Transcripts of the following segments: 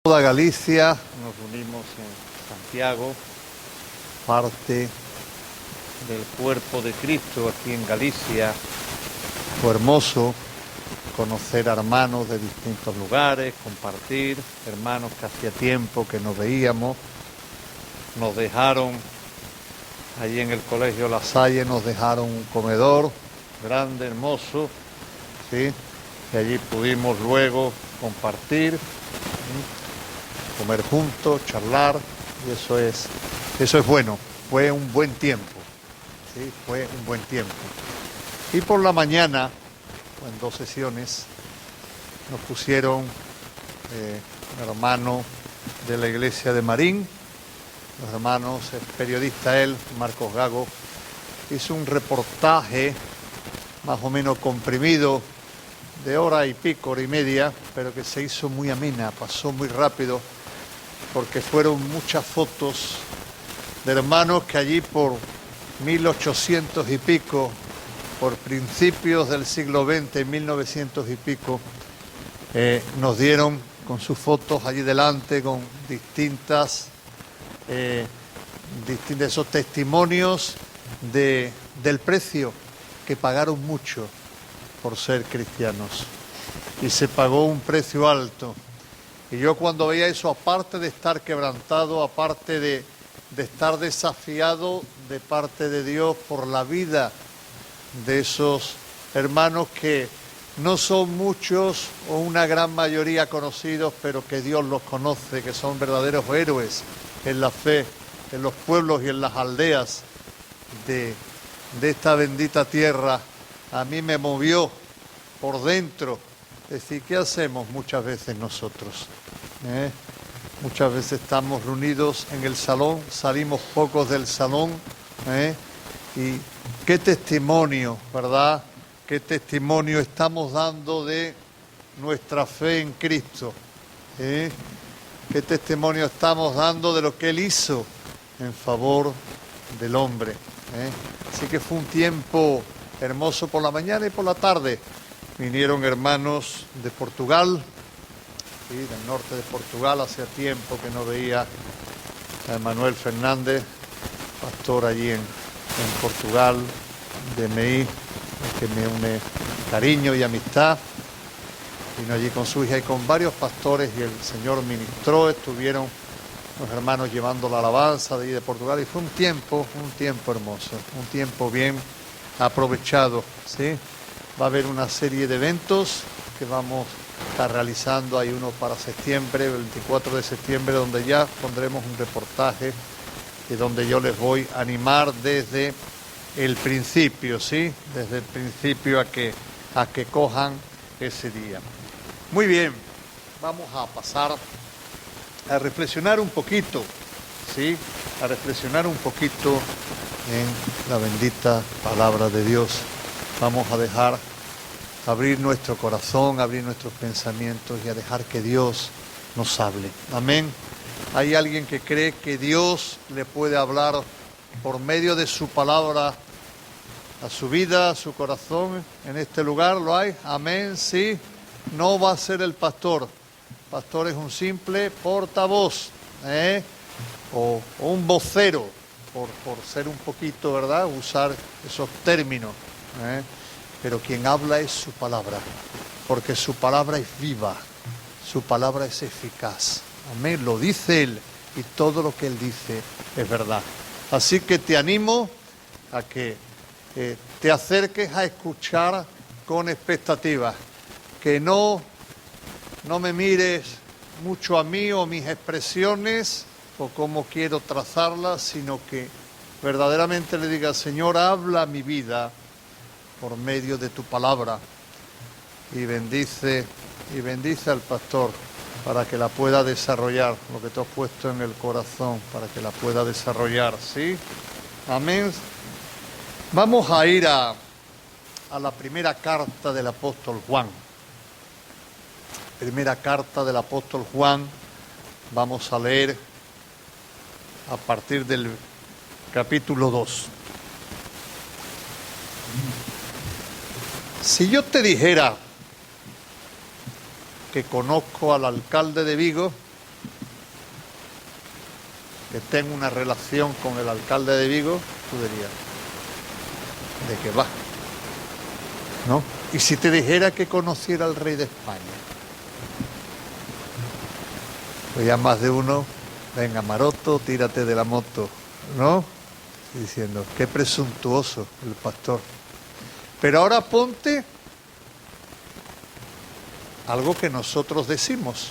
Toda Galicia, nos unimos en Santiago, parte del cuerpo de Cristo aquí en Galicia. Fue hermoso conocer a hermanos de distintos lugares, compartir, hermanos que hacía tiempo que nos veíamos. Nos dejaron, allí en el Colegio La Salle, nos dejaron un comedor grande, hermoso, ¿sí? Y allí pudimos luego compartir, comer juntos, charlar, y eso es bueno. Fue un buen tiempo, ¿sí? Fue un buen tiempo. Y por la mañana, en 2 sesiones, nos pusieron un hermano de la iglesia de Marín, los hermanos, el periodista él, Marcos Gago, hizo un reportaje más o menos comprimido de hora y pico, hora y media, pero que se hizo muy amena, pasó muy rápido, porque fueron muchas fotos de hermanos que allí por 1800 y pico, por principios del siglo XX, 1900 y pico, nos dieron con sus fotos allí delante, con distintos esos testimonios del precio que pagaron mucho por ser cristianos. Y se pagó un precio alto. Y yo cuando veía eso, aparte de estar quebrantado, aparte de estar desafiado de parte de Dios por la vida de esos hermanos que no son muchos o una gran mayoría conocidos, pero que Dios los conoce, que son verdaderos héroes en la fe, en los pueblos y en las aldeas de esta bendita tierra, a mí me movió por dentro. Es decir, ¿qué hacemos muchas veces nosotros? Muchas veces estamos reunidos en el salón, salimos pocos del salón, y qué testimonio, ¿verdad? Qué testimonio estamos dando de nuestra fe en Cristo. Qué testimonio estamos dando de lo que Él hizo en favor del hombre. Así que fue un tiempo hermoso por la mañana y por la tarde. Vinieron hermanos de Portugal, ¿sí? Del norte de Portugal. Hacía tiempo que no veía a Manuel Fernández, pastor allí en Portugal, de MEI, que me une cariño y amistad. Vino allí con su hija y con varios pastores y el Señor ministró. Estuvieron los hermanos llevando la alabanza de allí de Portugal y fue un tiempo hermoso, un tiempo bien aprovechado, ¿sí? Va a haber una serie de eventos que vamos a estar realizando. Hay uno para septiembre, el 24 de septiembre, donde ya pondremos un reportaje y donde yo les voy a animar desde el principio, ¿sí? Desde el principio a que cojan ese día. Muy bien, vamos a pasar a reflexionar un poquito, ¿sí? A reflexionar un poquito en la bendita palabra de Dios. Vamos a dejar abrir nuestro corazón, abrir nuestros pensamientos y a dejar que Dios nos hable. Amén. ¿Hay alguien que cree que Dios le puede hablar por medio de su palabra a su vida, a su corazón? En este lugar lo hay. Amén, sí. No va a ser el pastor. El pastor es un simple portavoz, o un vocero, por ser un poquito, ¿verdad? Usar esos términos. Pero quien habla es su palabra, porque su palabra es viva, su palabra es eficaz. Amén, lo dice Él y todo lo que Él dice es verdad. Así que te animo a que te acerques a escuchar con expectativa, que no me mires mucho a mí o mis expresiones o cómo quiero trazarlas, sino que verdaderamente le digas: Señor, habla mi vida por medio de tu palabra, y bendice al pastor para que la pueda desarrollar, lo que te has puesto en el corazón, para que la pueda desarrollar, ¿sí? Amén. Vamos a ir a la primera carta del apóstol Juan. Primera carta del apóstol Juan. Vamos a leer a partir del capítulo 2. Si yo te dijera que conozco al alcalde de Vigo, que tenga una relación con el alcalde de Vigo, tú dirías, ¿de qué va? ¿No? Y si te dijera que conociera al rey de España, pues ya más de uno, venga Maroto, tírate de la moto, ¿no? Diciendo, qué presuntuoso el pastor. Pero ahora ponte algo que nosotros decimos.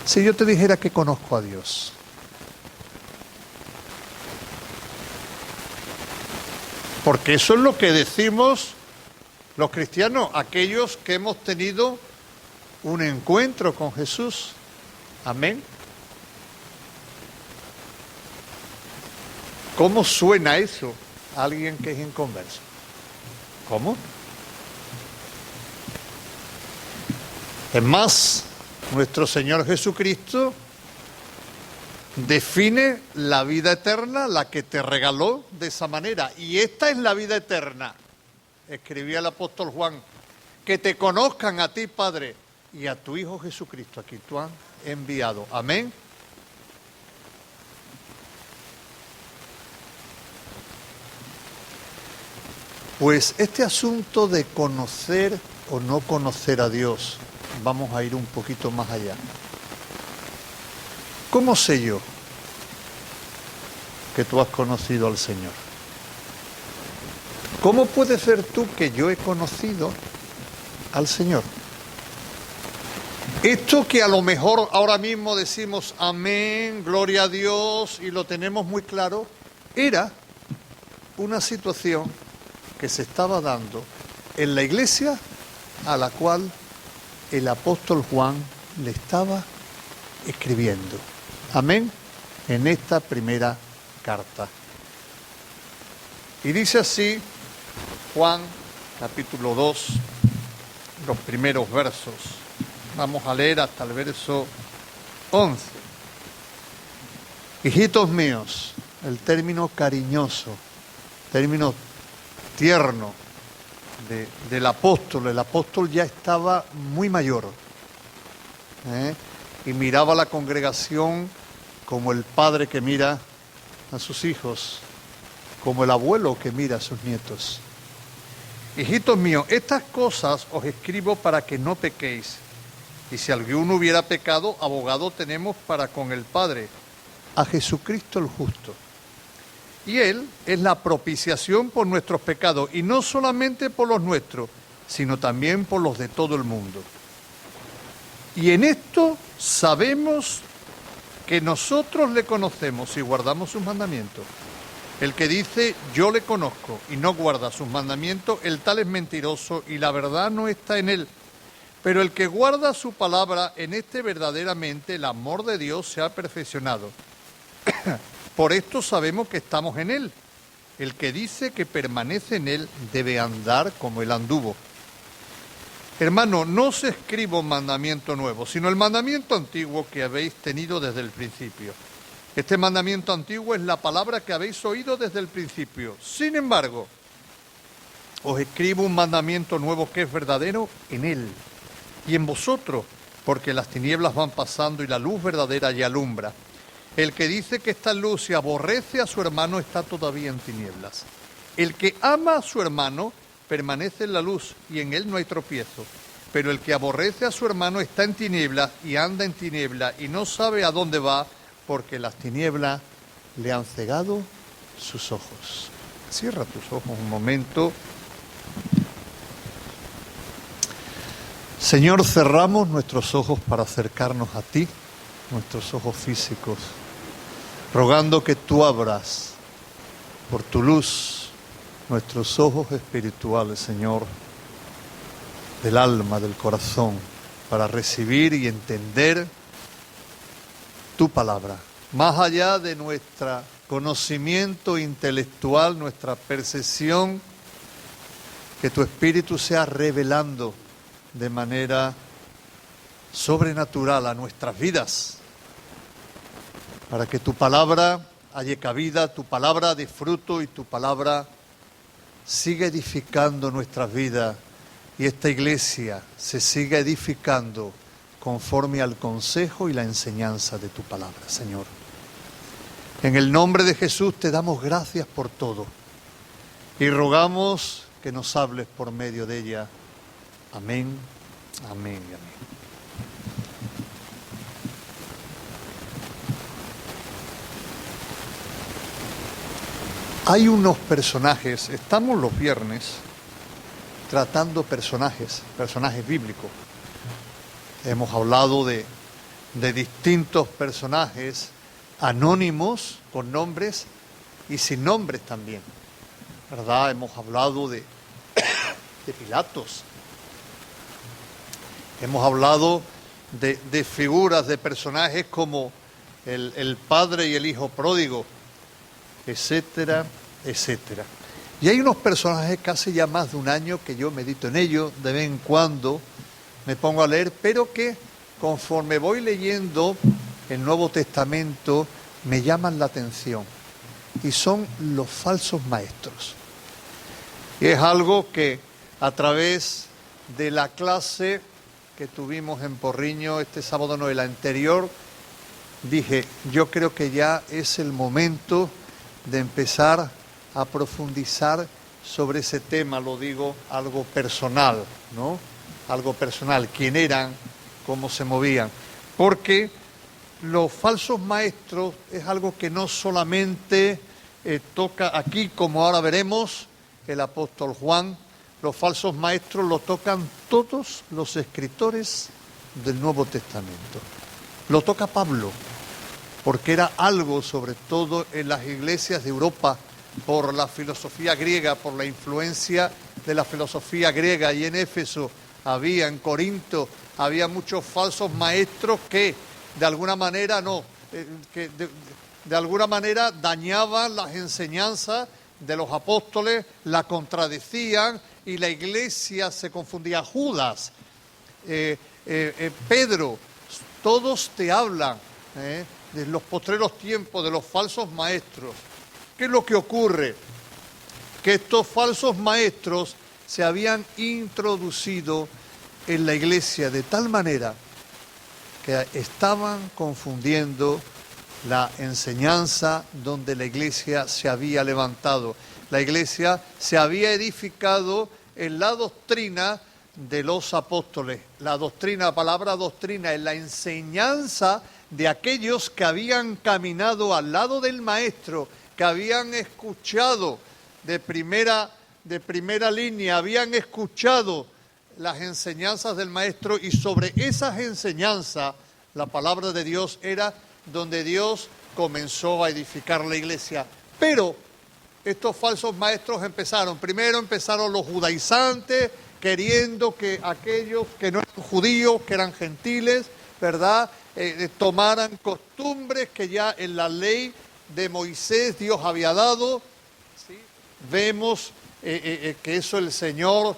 Si yo te dijera que conozco a Dios, porque eso es lo que decimos los cristianos, aquellos que hemos tenido un encuentro con Jesús. Amén. ¿Cómo suena eso a alguien que es inconverso? ¿Cómo? Es más, nuestro Señor Jesucristo define la vida eterna, la que te regaló, de esa manera. Y esta es la vida eterna, escribía el apóstol Juan, que te conozcan a ti, Padre, y a tu Hijo Jesucristo, a quien tú has enviado. Amén. Pues este asunto de conocer o no conocer a Dios, vamos a ir un poquito más allá. ¿Cómo sé yo que tú has conocido al Señor? ¿Cómo puede ser tú que yo he conocido al Señor? Esto que a lo mejor ahora mismo decimos amén, gloria a Dios, y lo tenemos muy claro, era una situación que se estaba dando en la iglesia a la cual el apóstol Juan le estaba escribiendo. Amén, en esta primera carta. Y dice así Juan, capítulo 2, los primeros versos. Vamos a leer hasta el verso 11. Hijitos míos, el término cariñoso, término tierno del apóstol. El apóstol ya estaba muy mayor, y miraba a la congregación como el padre que mira a sus hijos, como el abuelo que mira a sus nietos. Hijitos míos, estas cosas os escribo para que no pequéis. Y si alguno hubiera pecado, abogado tenemos para con el Padre, a Jesucristo el justo. Y Él es la propiciación por nuestros pecados, y no solamente por los nuestros, sino también por los de todo el mundo. Y en esto sabemos que nosotros le conocemos si guardamos sus mandamientos. El que dice, yo le conozco, y no guarda sus mandamientos, el tal es mentiroso, y la verdad no está en él. Pero el que guarda su palabra, en este verdaderamente el amor de Dios se ha perfeccionado. Por esto sabemos que estamos en él. El que dice que permanece en él debe andar como él anduvo. Hermano, no os escribo un mandamiento nuevo, sino el mandamiento antiguo que habéis tenido desde el principio. Este mandamiento antiguo es la palabra que habéis oído desde el principio. Sin embargo, os escribo un mandamiento nuevo que es verdadero en él y en vosotros, porque las tinieblas van pasando y la luz verdadera ya alumbra. El que dice que está en luz y aborrece a su hermano está todavía en tinieblas. El que ama a su hermano permanece en la luz y en él no hay tropiezo. Pero el que aborrece a su hermano está en tinieblas y anda en tinieblas y no sabe a dónde va, porque las tinieblas le han cegado sus ojos. Cierra tus ojos un momento. Señor, cerramos nuestros ojos para acercarnos a ti, nuestros ojos físicos, rogando que tú abras por tu luz nuestros ojos espirituales, Señor, del alma, del corazón, para recibir y entender tu palabra, más allá de nuestro conocimiento intelectual, nuestra percepción, que tu Espíritu sea revelando de manera sobrenatural a nuestras vidas, para que tu palabra haya cabida, tu palabra de fruto y tu palabra siga edificando nuestras vidas y esta iglesia se siga edificando conforme al consejo y la enseñanza de tu palabra, Señor. En el nombre de Jesús te damos gracias por todo y rogamos que nos hables por medio de ella. Amén, amén y amén. Hay unos personajes, estamos los viernes tratando personajes bíblicos. Hemos hablado de distintos personajes anónimos, con nombres y sin nombres también, ¿verdad? Hemos hablado de Pilatos. Hemos hablado de figuras, de personajes como el padre y el hijo pródigo, etcétera, etcétera. Y hay unos personajes que hace ya más de un año que yo medito en ellos, de vez en cuando me pongo a leer, pero que conforme voy leyendo el Nuevo Testamento me llaman la atención, y son los falsos maestros. Y es algo que a través de la clase que tuvimos en Porriño este sábado, no, el anterior, dije, yo creo que ya es el momento de empezar a profundizar sobre ese tema, lo digo algo personal, ¿no? Algo personal, quién eran, cómo se movían. Porque los falsos maestros es algo que no solamente toca aquí, como ahora veremos, el apóstol Juan. Los falsos maestros lo tocan todos los escritores del Nuevo Testamento. Lo toca Pablo, porque era algo, sobre todo en las iglesias de Europa, por la filosofía griega, por la influencia de la filosofía griega. Y en Éfeso había, en Corinto, había muchos falsos maestros que de alguna manera de alguna manera dañaban las enseñanzas de los apóstoles, la contradecían y la iglesia se confundía. Judas, Pedro, todos te hablan de los postreros tiempos, de los falsos maestros. ¿Qué es lo que ocurre? Que estos falsos maestros se habían introducido en la iglesia de tal manera que estaban confundiendo la enseñanza donde la iglesia se había levantado. La iglesia se había edificado en la doctrina de los apóstoles. La doctrina, la palabra doctrina, es la enseñanza de aquellos que habían caminado al lado del maestro, que habían escuchado de primera línea, habían escuchado las enseñanzas del maestro, y sobre esas enseñanzas la palabra de Dios era donde Dios comenzó a edificar la iglesia. Pero estos falsos maestros primero empezaron los judaizantes, queriendo que aquellos que no eran judíos, que eran gentiles, ¿verdad?, tomaran costumbres que ya en la ley de Moisés Dios había dado. ¿Sí? Vemos que eso el Señor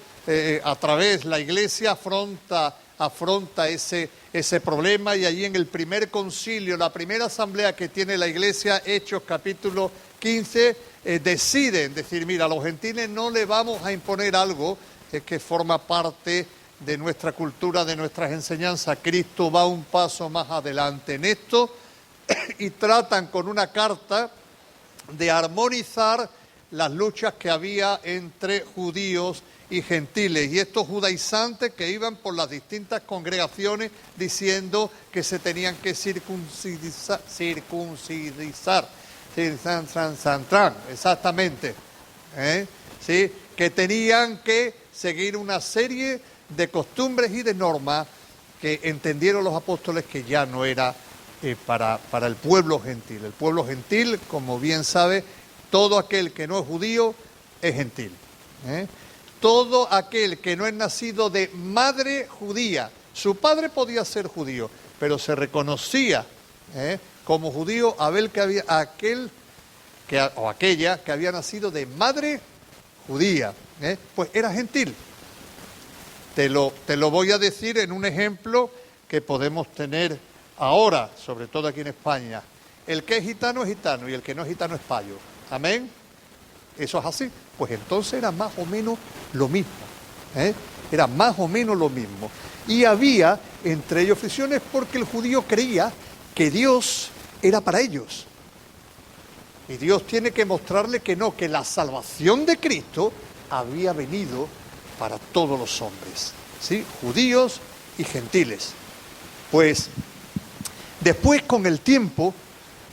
a través de la iglesia afronta ese problema, y allí en el primer concilio, la primera asamblea que tiene la iglesia, Hechos capítulo 15, deciden decir, mira, a los gentiles no le vamos a imponer algo que forma parte de nuestra cultura, de nuestras enseñanzas. Cristo va un paso más adelante en esto y tratan con una carta de armonizar las luchas que había entre judíos y gentiles. Y estos judaizantes que iban por las distintas congregaciones diciendo que se tenían que circuncidar, exactamente, ¿sí? Que tenían que seguir una serie de costumbres y de normas que entendieron los apóstoles que ya no era para el pueblo gentil. El pueblo gentil, como bien sabe, todo aquel que no es judío es gentil. Todo aquel que no es nacido de madre judía, su padre podía ser judío, pero se reconocía como judío aquella que había nacido de madre judía, pues era gentil. Te lo voy a decir en un ejemplo que podemos tener ahora, sobre todo aquí en España. El que es gitano y el que no es gitano es payo. ¿Amén? Eso es así. Pues entonces era más o menos lo mismo. Era más o menos lo mismo. Y había entre ellos fricciones porque el judío creía que Dios era para ellos. Y Dios tiene que mostrarle que no, que la salvación de Cristo había venido para todos los hombres, ¿sí? Judíos y gentiles. Pues después, con el tiempo,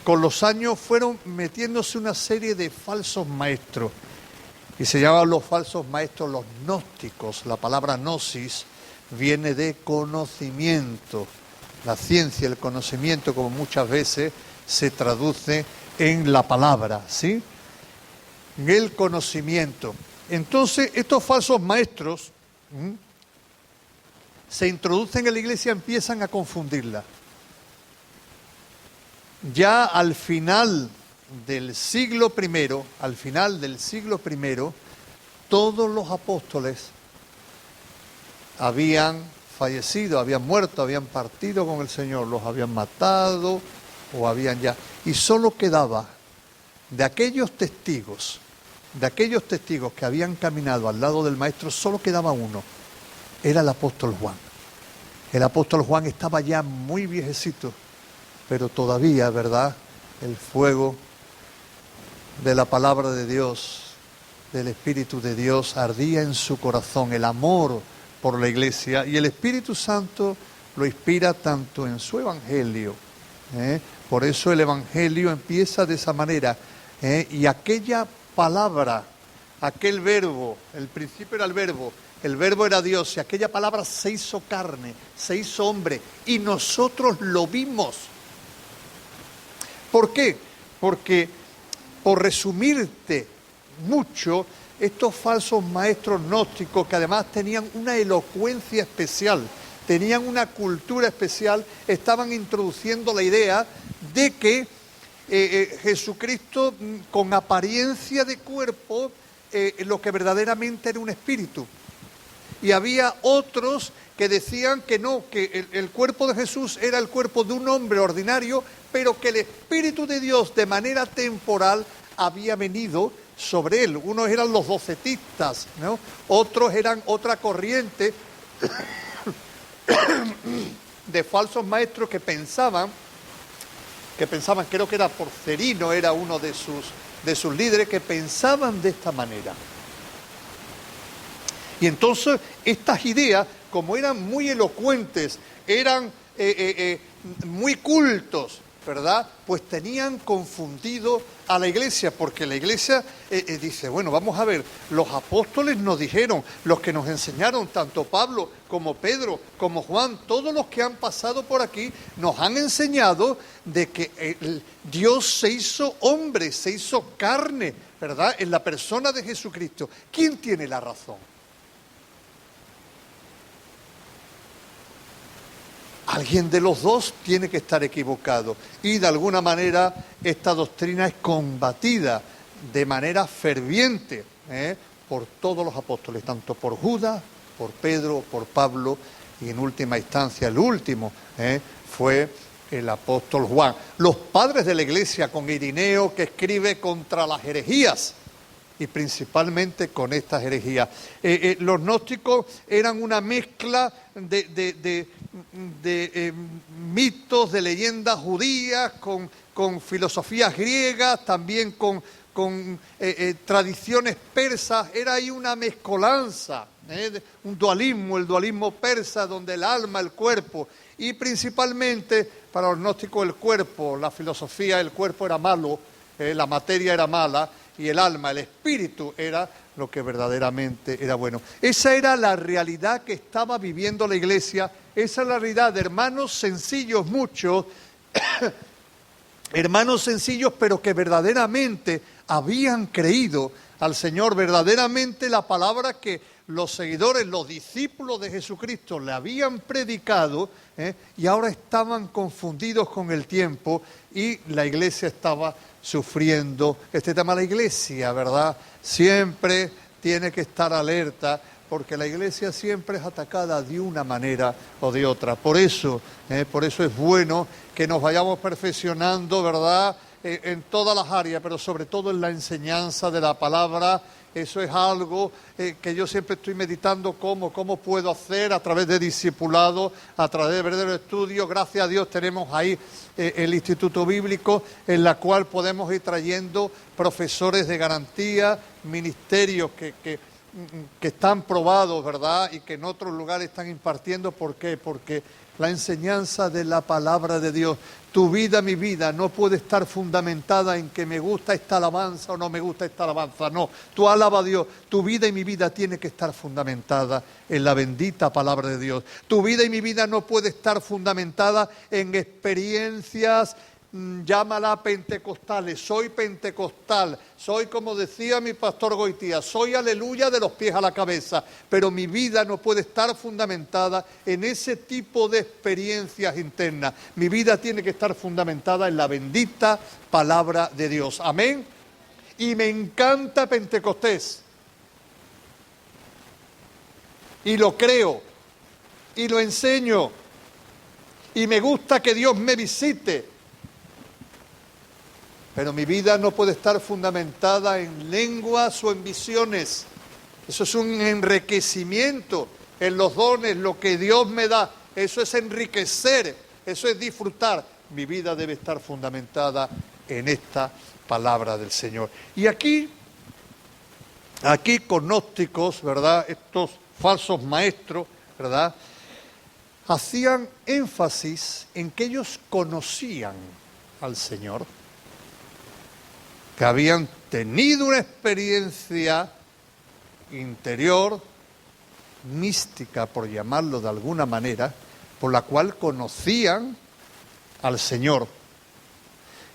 con los años, fueron metiéndose una serie de falsos maestros. Y se llamaban los falsos maestros los gnósticos. La palabra gnosis viene de conocimiento. La ciencia, el conocimiento, como muchas veces se traduce en la palabra, ¿sí? El conocimiento. Entonces, estos falsos maestros se introducen en la iglesia y empiezan a confundirla. Ya al final del siglo I, todos los apóstoles habían fallecido, habían muerto, habían partido con el Señor, los habían matado o habían ya... Y solo quedaba de aquellos testigos que habían caminado al lado del Maestro, solo quedaba uno, era el apóstol Juan. El apóstol Juan estaba ya muy viejecito, pero todavía, ¿verdad?, el fuego de la palabra de Dios, del Espíritu de Dios, ardía en su corazón, el amor por la iglesia, y el Espíritu Santo lo inspira tanto en su Evangelio. Por eso el Evangelio empieza de esa manera. Y aquella palabra, aquel verbo, el principio era el verbo era Dios, y aquella palabra se hizo carne, se hizo hombre, y nosotros lo vimos. ¿Por qué? Porque, por resumirte mucho, estos falsos maestros gnósticos, que además tenían una elocuencia especial, tenían una cultura especial, estaban introduciendo la idea de que Jesucristo, con apariencia de cuerpo, lo que verdaderamente era un espíritu. Y había otros que decían que no, que el cuerpo de Jesús era el cuerpo de un hombre ordinario, pero que el Espíritu de Dios, de manera temporal, había venido sobre él. Unos eran los docetistas, ¿no? Otros eran otra corriente de falsos maestros que pensaban, creo que era Porcerino, era uno de sus líderes, que pensaban de esta manera. Y entonces estas ideas, como eran muy elocuentes, eran muy cultos, ¿verdad?, pues tenían confundido a la iglesia, porque la iglesia dice, bueno, vamos a ver, los apóstoles nos dijeron, los que nos enseñaron, tanto Pablo como Pedro, como Juan, todos los que han pasado por aquí, nos han enseñado de que Dios se hizo hombre, se hizo carne, ¿verdad?, en la persona de Jesucristo. ¿Quién tiene la razón? Alguien de los dos tiene que estar equivocado, y de alguna manera esta doctrina es combatida de manera ferviente por todos los apóstoles, tanto por Judas, por Pedro, por Pablo, y en última instancia el último fue el apóstol Juan. Los padres de la iglesia, con Irineo, que escribe contra las herejías, y principalmente con estas herejías. Los gnósticos eran una mezcla de mitos, de leyendas judías, con filosofías griegas, también con tradiciones persas. Era ahí una mezcolanza, un dualismo, el dualismo persa, donde el alma, el cuerpo, y principalmente para los gnósticos el cuerpo, la filosofía, el cuerpo era malo, la materia era mala, y el alma, el espíritu, era lo que verdaderamente era bueno. Esa era la realidad que estaba viviendo la iglesia. Esa es la realidad de hermanos sencillos, muchos, hermanos sencillos, pero que verdaderamente habían creído al Señor, verdaderamente la palabra que los seguidores, los discípulos de Jesucristo le habían predicado, y ahora estaban confundidos con el tiempo, y la iglesia estaba sufriendo este tema. La iglesia, ¿verdad?, siempre tiene que estar alerta, porque la iglesia siempre es atacada de una manera o de otra. Por eso es bueno que nos vayamos perfeccionando, ¿verdad?, en todas las áreas, pero sobre todo en la enseñanza de la palabra, Eso es algo que yo siempre estoy meditando cómo puedo hacer a través de discipulado, a través de verdadero estudio. Gracias a Dios tenemos ahí el Instituto Bíblico, en la cual podemos ir trayendo profesores de garantía, ministerios que están probados, ¿verdad? Y que en otros lugares están impartiendo. ¿Por qué? Porque la enseñanza de la palabra de Dios, tu vida, mi vida, no puede estar fundamentada en que me gusta esta alabanza o no me gusta esta alabanza. No, tú alaba a Dios. Tu vida y mi vida tiene que estar fundamentada en la bendita palabra de Dios. Tu vida y mi vida no puede estar fundamentada en experiencias, llámala pentecostales. Soy pentecostal, soy, como decía mi pastor Goitía, soy aleluya de los pies a la cabeza, pero mi vida no puede estar fundamentada en ese tipo de experiencias internas. Mi vida tiene que estar fundamentada en la bendita palabra de Dios. Amén. Y me encanta Pentecostés, y lo creo, y lo enseño, y me gusta que Dios me visite. Pero mi vida no puede estar fundamentada en lenguas o en visiones. Eso es un enriquecimiento en los dones, lo que Dios me da. Eso es enriquecer, eso es disfrutar. Mi vida debe estar fundamentada en esta palabra del Señor. Y aquí con gnósticos, ¿verdad? Estos falsos maestros, ¿verdad? Hacían énfasis en que ellos conocían al Señor, que habían tenido una experiencia interior, mística, por llamarlo de alguna manera, por la cual conocían al Señor.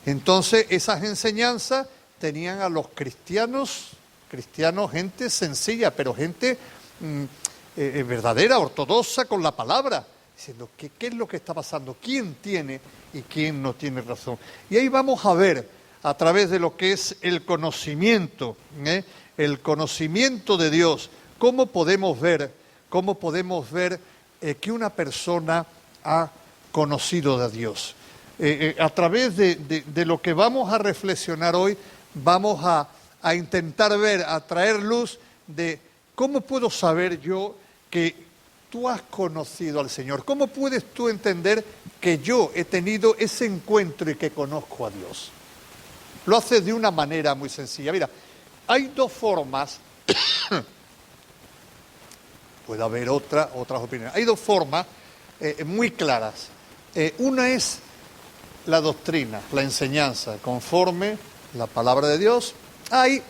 Entonces, esas enseñanzas tenían a los cristianos, gente sencilla, pero gente verdadera, ortodoxa con la palabra, diciendo, ¿qué es lo que está pasando? ¿Quién tiene y quién no tiene razón? Y ahí vamos a ver, a través de lo que es el conocimiento de Dios, cómo podemos ver que una persona ha conocido a Dios. A través de lo que vamos a reflexionar hoy, vamos a intentar ver, a traer luz de cómo puedo saber yo que tú has conocido al Señor. ¿Cómo puedes tú entender que yo he tenido ese encuentro y que conozco a Dios? Lo hace de una manera muy sencilla. Mira, hay dos formas, puede haber otras opiniones, hay dos formas muy claras. Una es la doctrina, la enseñanza, conforme la palabra de Dios. Hay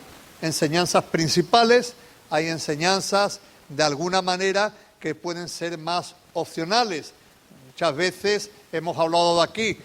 enseñanzas principales, hay enseñanzas de alguna manera que pueden ser más opcionales. Muchas veces hemos hablado de aquí,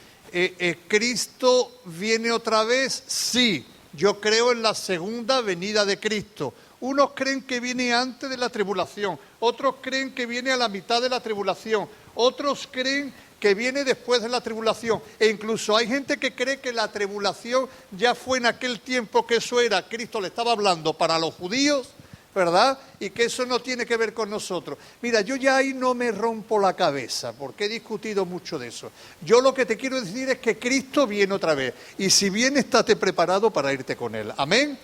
¿Cristo viene otra vez? Sí, yo creo en la segunda venida de Cristo. Unos creen que viene antes de la tribulación, otros creen que viene a la mitad de la tribulación, otros creen que viene después de la tribulación. E incluso hay gente que cree que la tribulación ya fue en aquel tiempo, que eso era, Cristo le estaba hablando para los judíos, ¿verdad? Y que eso no tiene que ver con nosotros. Mira, yo ya ahí no me rompo la cabeza, porque he discutido mucho de eso. Yo lo que te quiero decir es que Cristo viene otra vez. Y si viene, estate preparado para irte con Él. Amén.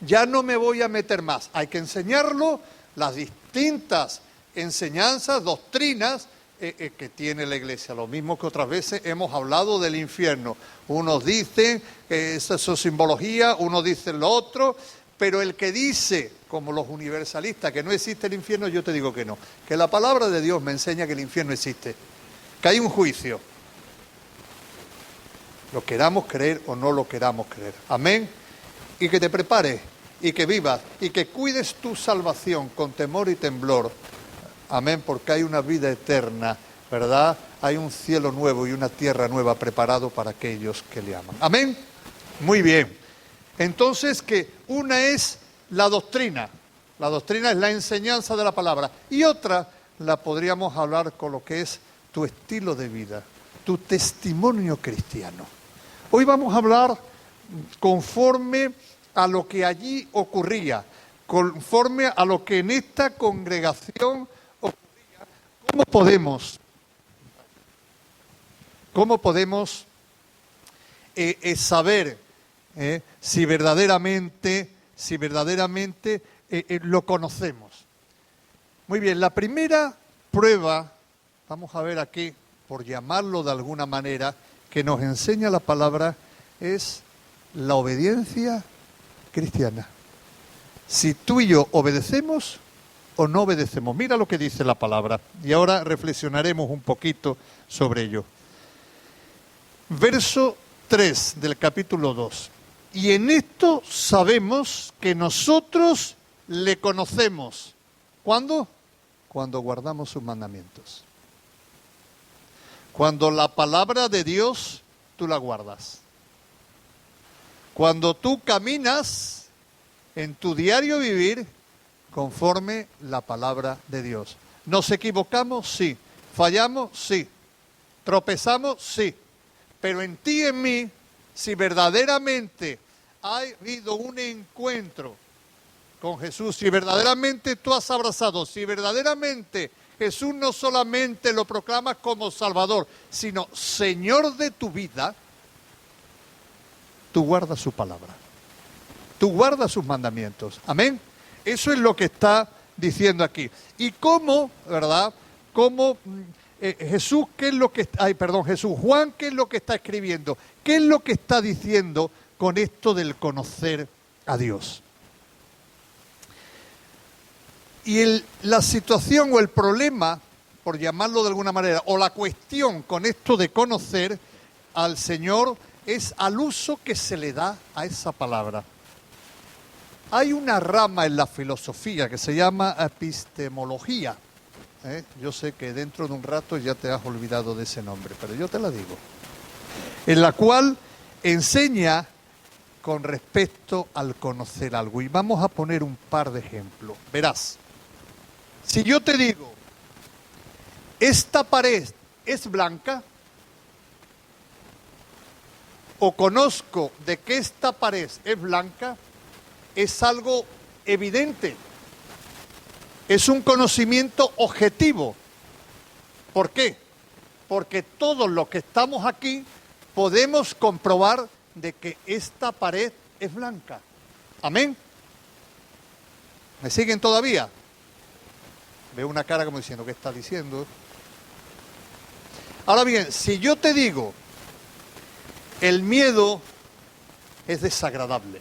Ya no me voy a meter más. Hay que enseñarlo, las distintas enseñanzas, doctrinas que tiene la Iglesia. Lo mismo que otras veces hemos hablado del infierno. Unos dicen que esa es su simbología, unos dicen lo otro. Pero el que dice, como los universalistas, que no existe el infierno, yo te digo que no. Que la palabra de Dios me enseña que el infierno existe. Que hay un juicio. Lo queramos creer o no lo queramos creer. Amén. Y que te prepares y que vivas y que cuides tu salvación con temor y temblor. Amén. Porque hay una vida eterna, ¿verdad? Hay un cielo nuevo y una tierra nueva preparado para aquellos que le aman. Amén. Muy bien. Entonces, que una es la doctrina es la enseñanza de la palabra, y otra la podríamos hablar con lo que es tu estilo de vida, tu testimonio cristiano. Hoy vamos a hablar conforme a lo que allí ocurría, conforme a lo que en esta congregación ocurría. ¿Cómo podemos saber si verdaderamente si verdaderamente lo conocemos. Muy bien, la primera prueba, vamos a ver aquí, por llamarlo de alguna manera, que nos enseña la palabra, es la obediencia cristiana. Si tú y yo obedecemos o no obedecemos. Mira lo que dice la palabra. Y ahora reflexionaremos un poquito sobre ello. Verso 3 del capítulo 2. Y en esto sabemos que nosotros le conocemos. ¿Cuándo? Cuando guardamos sus mandamientos. Cuando la palabra de Dios tú la guardas. Cuando tú caminas en tu diario vivir conforme la palabra de Dios. ¿Nos equivocamos? Sí. ¿Fallamos? Sí. ¿Tropezamos? Sí. Pero en ti y en mí, si verdaderamente ha habido un encuentro con Jesús, si verdaderamente tú has abrazado, si verdaderamente Jesús no solamente lo proclamas como Salvador, sino Señor de tu vida, tú guardas su palabra. Tú guardas sus mandamientos. Amén. Eso es lo que está diciendo aquí. Y cómo, ¿verdad? Cómo Jesús, ¿qué es lo que Jesús, Juan, ¿qué es lo que está escribiendo? ¿Qué es lo que está diciendo con esto del conocer a Dios? Y la situación o el problema, por llamarlo de alguna manera, o la cuestión con esto de conocer al Señor es al uso que se le da a esa palabra. Hay una rama en la filosofía que se llama epistemología. Yo sé que dentro de un rato ya te has olvidado de ese nombre, pero yo te la digo. En la cual enseña con respecto al conocer algo. Y vamos a poner un par de ejemplos. Verás, si yo te digo, esta pared es blanca, o conozco de que esta pared es blanca, es algo evidente, es un conocimiento objetivo. ¿Por qué? Porque todos los que estamos aquí podemos comprobar de que esta pared es blanca. ¿Amén? ¿Me siguen todavía? Veo una cara como diciendo, ¿qué está diciendo? Ahora bien, si yo te digo, el miedo es desagradable.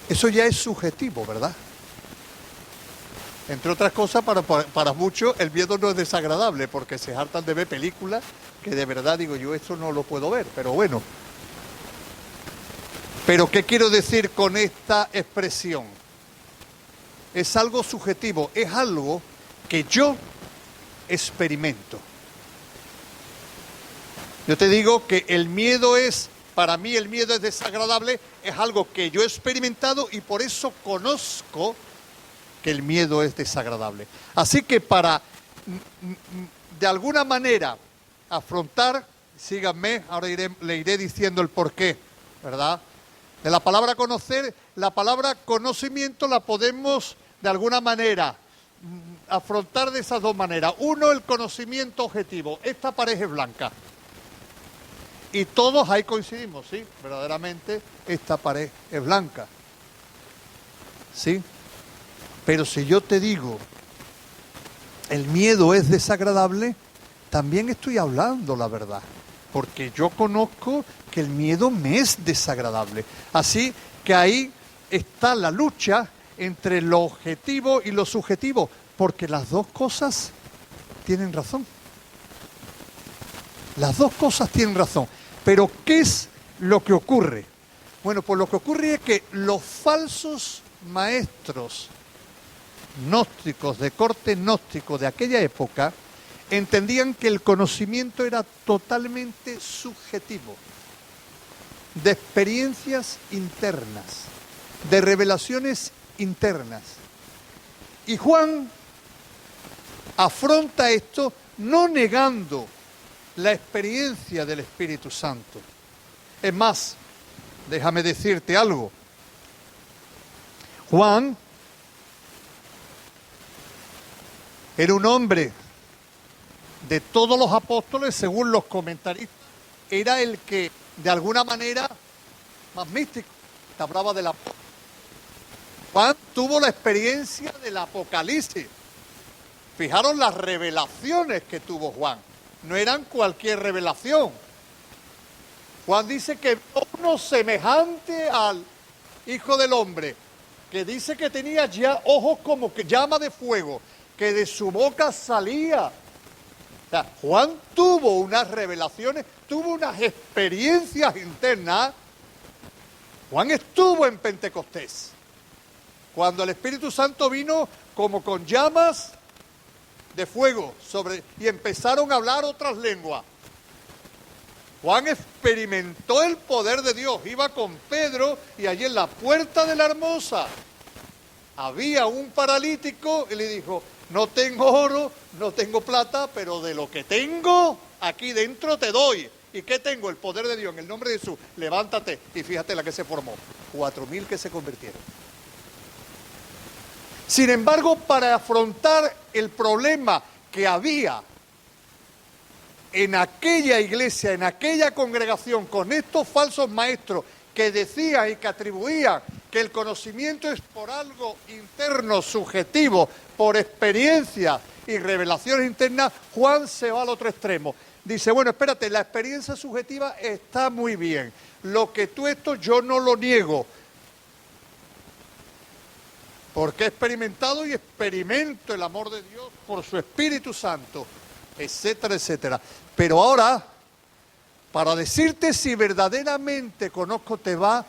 Eso ya es subjetivo, ¿verdad? Entre otras cosas, para muchos el miedo no es desagradable porque se hartan de ver películas que de verdad digo yo, esto no lo puedo ver, pero bueno. Pero ¿qué quiero decir con esta expresión? Es algo subjetivo, es algo que yo experimento. Yo te digo que el miedo es, para mí el miedo es desagradable, es algo que yo he experimentado y por eso conozco que el miedo es desagradable. Así que para, de alguna manera, afrontar, síganme, ahora le iré diciendo el porqué, ¿verdad? De la palabra conocer, la palabra conocimiento la podemos de alguna manera afrontar de esas dos maneras. Uno, el conocimiento objetivo. Esta pared es blanca. Y todos ahí coincidimos, ¿sí? Verdaderamente esta pared es blanca. ¿Sí? Pero si yo te digo, el miedo es desagradable, también estoy hablando la verdad. Porque yo conozco que el miedo me es desagradable. Así que ahí está la lucha entre lo objetivo y lo subjetivo. Porque las dos cosas tienen razón. Las dos cosas tienen razón. Pero ¿qué es lo que ocurre? Bueno, pues lo que ocurre es que los falsos maestros gnósticos, de corte gnóstico de aquella época, entendían que el conocimiento era totalmente subjetivo, de experiencias internas, de revelaciones internas. Y Juan afronta esto no negando la experiencia del Espíritu Santo. Es más, déjame decirte algo. Juan era un hombre de todos los apóstoles, según los comentaristas, era el que de alguna manera más místico. Te hablaba de la... Juan tuvo la experiencia del Apocalipsis. Fijaros las revelaciones que tuvo Juan. No eran cualquier revelación. Juan dice que vio uno semejante al Hijo del Hombre, que dice que tenía ya ojos como que llama de fuego, que de su boca salía. O sea, Juan tuvo unas revelaciones, tuvo unas experiencias internas. Juan estuvo en Pentecostés, cuando el Espíritu Santo vino como con llamas de fuego y empezaron a hablar otras lenguas. Juan experimentó el poder de Dios, iba con Pedro y allí en la puerta de la Hermosa había un paralítico y le dijo, no tengo oro, no tengo plata, pero de lo que tengo, aquí dentro te doy. ¿Y qué tengo? El poder de Dios, en el nombre de Jesús, levántate. Y fíjate la que se formó, 4.000 que se convirtieron. Sin embargo, para afrontar el problema que había en aquella iglesia, en aquella congregación, con estos falsos maestros que decían y que atribuían que el conocimiento es por algo interno, subjetivo, por experiencia y revelaciones internas, Juan se va al otro extremo. Dice, bueno, espérate, la experiencia subjetiva está muy bien. Lo que yo no lo niego, porque he experimentado y experimento el amor de Dios por su Espíritu Santo, etcétera, etcétera. Pero ahora, para decirte si verdaderamente conozco, te va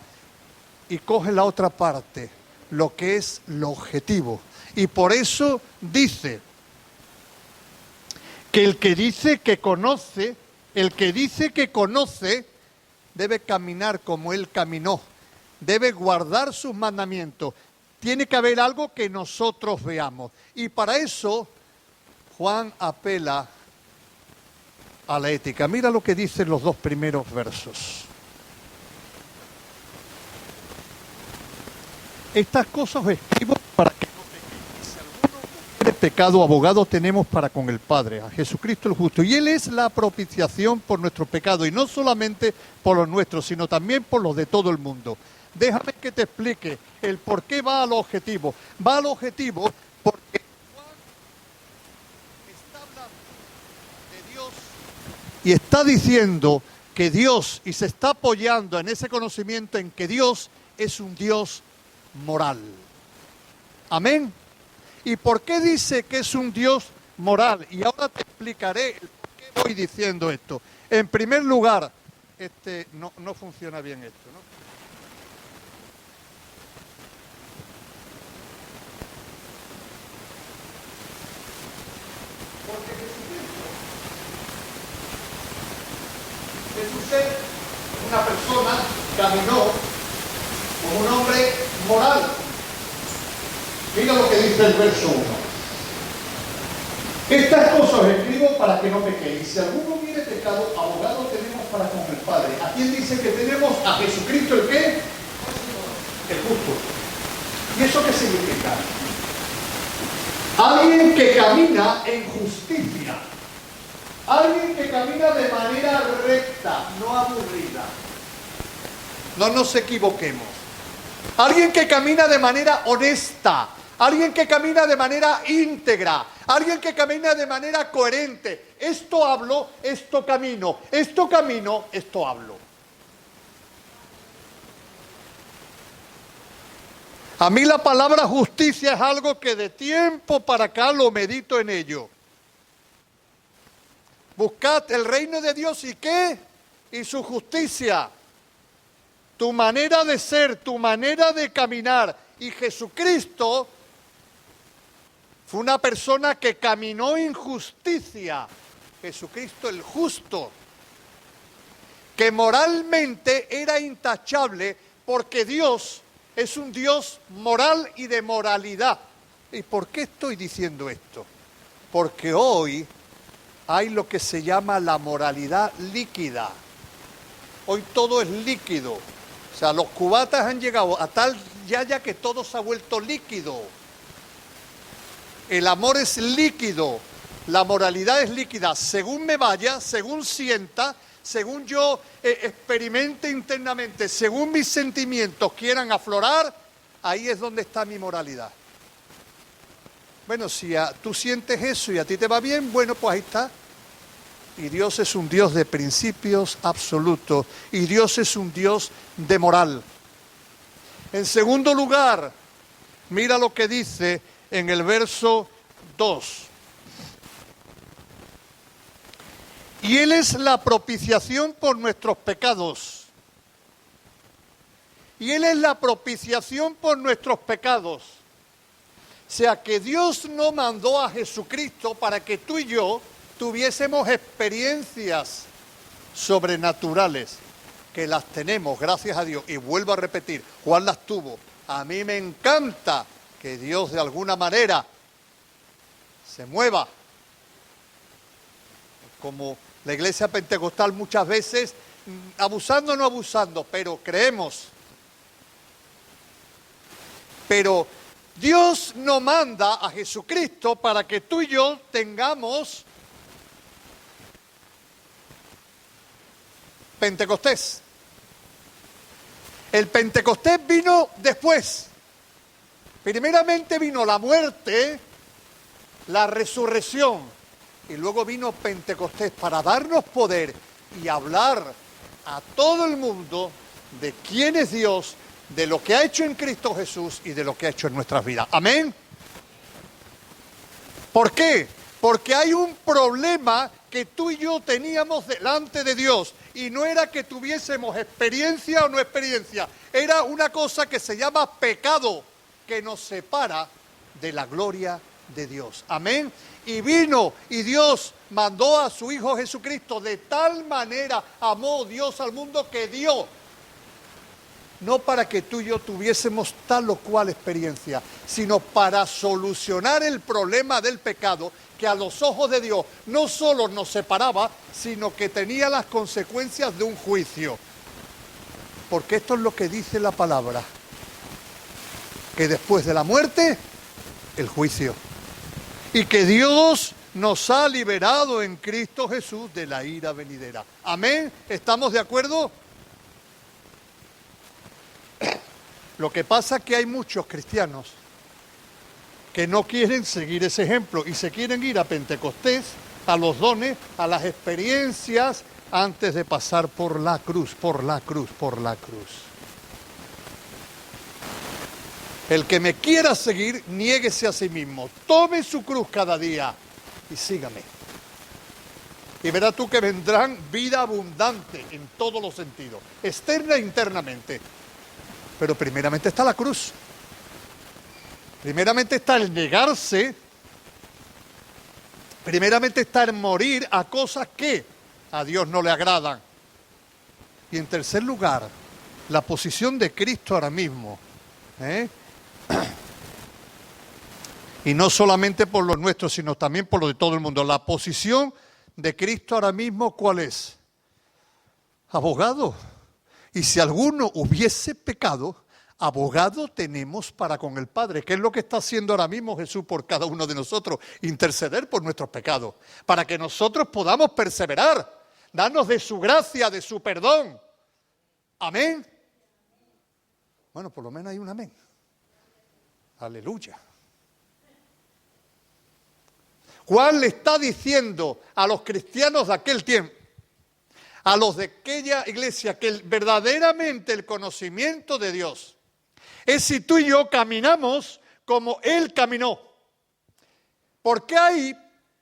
y coge la otra parte, lo que es lo objetivo. Y por eso dice que el que dice que conoce, debe caminar como Él caminó, debe guardar sus mandamientos. Tiene que haber algo que nosotros veamos. Y para eso, Juan apela a la ética. Mira lo que dicen los 2 primeros versos. Estas cosas os escribo para que no pequéis. Si alguno hubiere pecado, abogado tenemos para con el Padre, a Jesucristo el justo. Y Él es la propiciación por nuestro pecado, y no solamente por los nuestros, sino también por los de todo el mundo. Déjame que te explique el por qué va al objetivo. Va al objetivo porque Juan está hablando de Dios y está diciendo que Dios, y se está apoyando en ese conocimiento en que Dios es un Dios moral. Amén. ¿Y por qué dice que es un Dios moral? Y ahora te explicaré el por qué voy diciendo esto. En primer lugar, no funciona bien esto, ¿no? Jesús es una persona, caminó como un hombre moral. Mira lo que dice el verso 1. Estas cosas os escribo para que no pequéis. Si alguno hubiere pecado, abogado tenemos para con el Padre. ¿A quién dice que tenemos? A Jesucristo, ¿el qué? El justo. ¿Y eso qué significa? Alguien que camina en justicia. Alguien que camina de manera recta, no aburrida. No nos equivoquemos. Alguien que camina de manera honesta. Alguien que camina de manera íntegra. Alguien que camina de manera coherente. Esto hablo, esto camino. Esto camino, esto hablo. A mí la palabra justicia es algo que de tiempo para acá lo medito en ello. Buscad el reino de Dios y ¿qué? Y su justicia. Tu manera de ser, tu manera de caminar. Y Jesucristo fue una persona que caminó en justicia. Jesucristo el justo. Que moralmente era intachable porque Dios es un Dios moral y de moralidad. ¿Y por qué estoy diciendo esto? Porque hoy hay lo que se llama la moralidad líquida. Hoy todo es líquido. O sea, los cubatas han llegado a tal ya que todo se ha vuelto líquido. El amor es líquido. La moralidad es líquida. Según me vaya, según sienta, según yo experimente internamente, según mis sentimientos quieran aflorar, ahí es donde está mi moralidad. Bueno, si tú sientes eso y a ti te va bien, bueno, pues ahí está. Y Dios es un Dios de principios absolutos. Y Dios es un Dios de moral. En segundo lugar, mira lo que dice en el verso 2. Y Él es la propiciación por nuestros pecados. Y Él es la propiciación por nuestros pecados. O sea que Dios no mandó a Jesucristo para que tú y yo tuviésemos experiencias sobrenaturales, que las tenemos, gracias a Dios. Y vuelvo a repetir, Juan las tuvo. A mí me encanta que Dios de alguna manera se mueva. Como la iglesia pentecostal muchas veces, abusando o no abusando, pero creemos. Pero Dios no manda a Jesucristo para que tú y yo tengamos Pentecostés. El Pentecostés vino después. Primeramente vino la muerte, la resurrección, y luego vino Pentecostés para darnos poder y hablar a todo el mundo de quién es Dios, de lo que ha hecho en Cristo Jesús y de lo que ha hecho en nuestras vidas. Amén. ¿Por qué? Porque hay un problema que tú y yo teníamos delante de Dios, y no era que tuviésemos experiencia o no experiencia, era una cosa que se llama pecado, que nos separa de la gloria de Dios. Amén. Y vino y Dios mandó a su Hijo Jesucristo. De tal manera amó Dios al mundo que dio. No para que tú y yo tuviésemos tal o cual experiencia, sino para solucionar el problema del pecado, que a los ojos de Dios no solo nos separaba, sino que tenía las consecuencias de un juicio. Porque esto es lo que dice la palabra, que después de la muerte, el juicio. Y que Dios nos ha liberado en Cristo Jesús de la ira venidera. Amén. ¿Estamos de acuerdo? Lo que pasa es que hay muchos cristianos que no quieren seguir ese ejemplo y se quieren ir a Pentecostés, a los dones, a las experiencias, antes de pasar por la cruz, por la cruz, por la cruz. El que me quiera seguir, niéguese a sí mismo, tome su cruz cada día y sígame. Y verás tú que vendrán vida abundante en todos los sentidos, externa e internamente. Pero primeramente está la cruz. Primeramente está el negarse. Primeramente está el morir a cosas que a Dios no le agradan. Y en tercer lugar, la posición de Cristo ahora mismo. Y no solamente por los nuestros, sino también por los de todo el mundo. La posición de Cristo ahora mismo, ¿cuál es? Abogado. Y si alguno hubiese pecado, abogado tenemos para con el Padre. ¿Qué es lo que está haciendo ahora mismo Jesús por cada uno de nosotros? Interceder por nuestros pecados, para que nosotros podamos perseverar, darnos de su gracia, de su perdón. Amén. Bueno, por lo menos hay un amén. Aleluya. Juan le está diciendo a los cristianos de aquel tiempo, a los de aquella iglesia, que verdaderamente el conocimiento de Dios es si tú y yo caminamos como Él caminó. Porque hay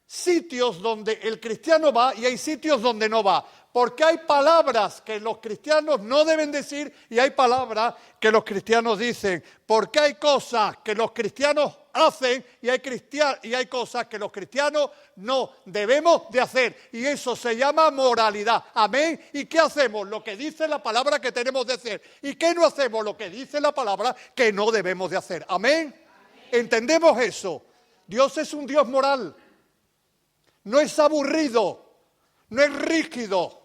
sitios donde el cristiano va y hay sitios donde no va. Porque hay palabras que los cristianos no deben decir y hay palabras que los cristianos dicen. Porque hay cosas que los cristianos hacen y hay cosas que los cristianos no debemos de hacer. Y eso se llama moralidad. Amén. ¿Y qué hacemos? Lo que dice la palabra que tenemos de hacer. ¿Y qué no hacemos? Lo que dice la palabra que no debemos de hacer. Amén. ¿Entendemos eso? Dios es un Dios moral. No es aburrido. No es rígido.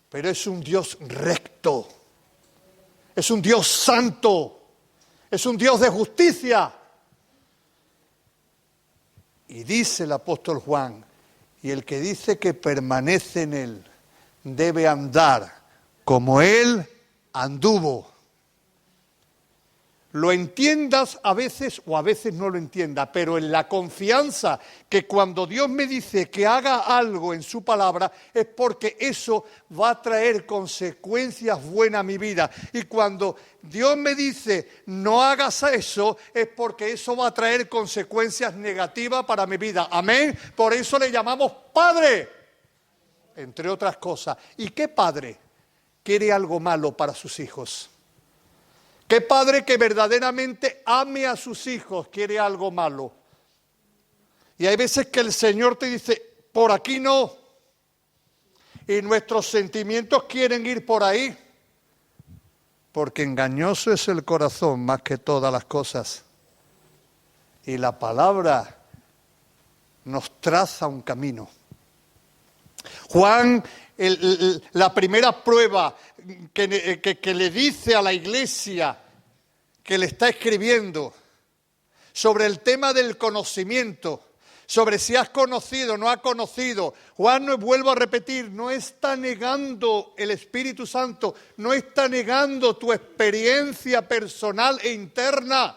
Pero es un Dios recto. Es un Dios santo. Es un Dios de justicia. Y dice el apóstol Juan, Y el que dice que permanece en Él debe andar como Él anduvo. Lo entiendas a veces o a veces no lo entiendas, pero en la confianza que cuando Dios me dice que haga algo en su palabra es porque eso va a traer consecuencias buenas a mi vida. Y cuando Dios me dice no hagas eso es porque eso va a traer consecuencias negativas para mi vida. Amén. Por eso le llamamos Padre, entre otras cosas. ¿Y qué padre quiere algo malo para sus hijos? ¿Qué padre que verdaderamente ame a sus hijos quiere algo malo? Y hay veces que el Señor te dice, por aquí no. Y nuestros sentimientos quieren ir por ahí. Porque engañoso es el corazón más que todas las cosas. Y la palabra nos traza un camino. Juan, la primera prueba que le dice a la iglesia que le está escribiendo sobre el tema del conocimiento, sobre si has conocido o no has conocido. Juan, no vuelvo a repetir, no está negando el Espíritu Santo, no está negando tu experiencia personal e interna,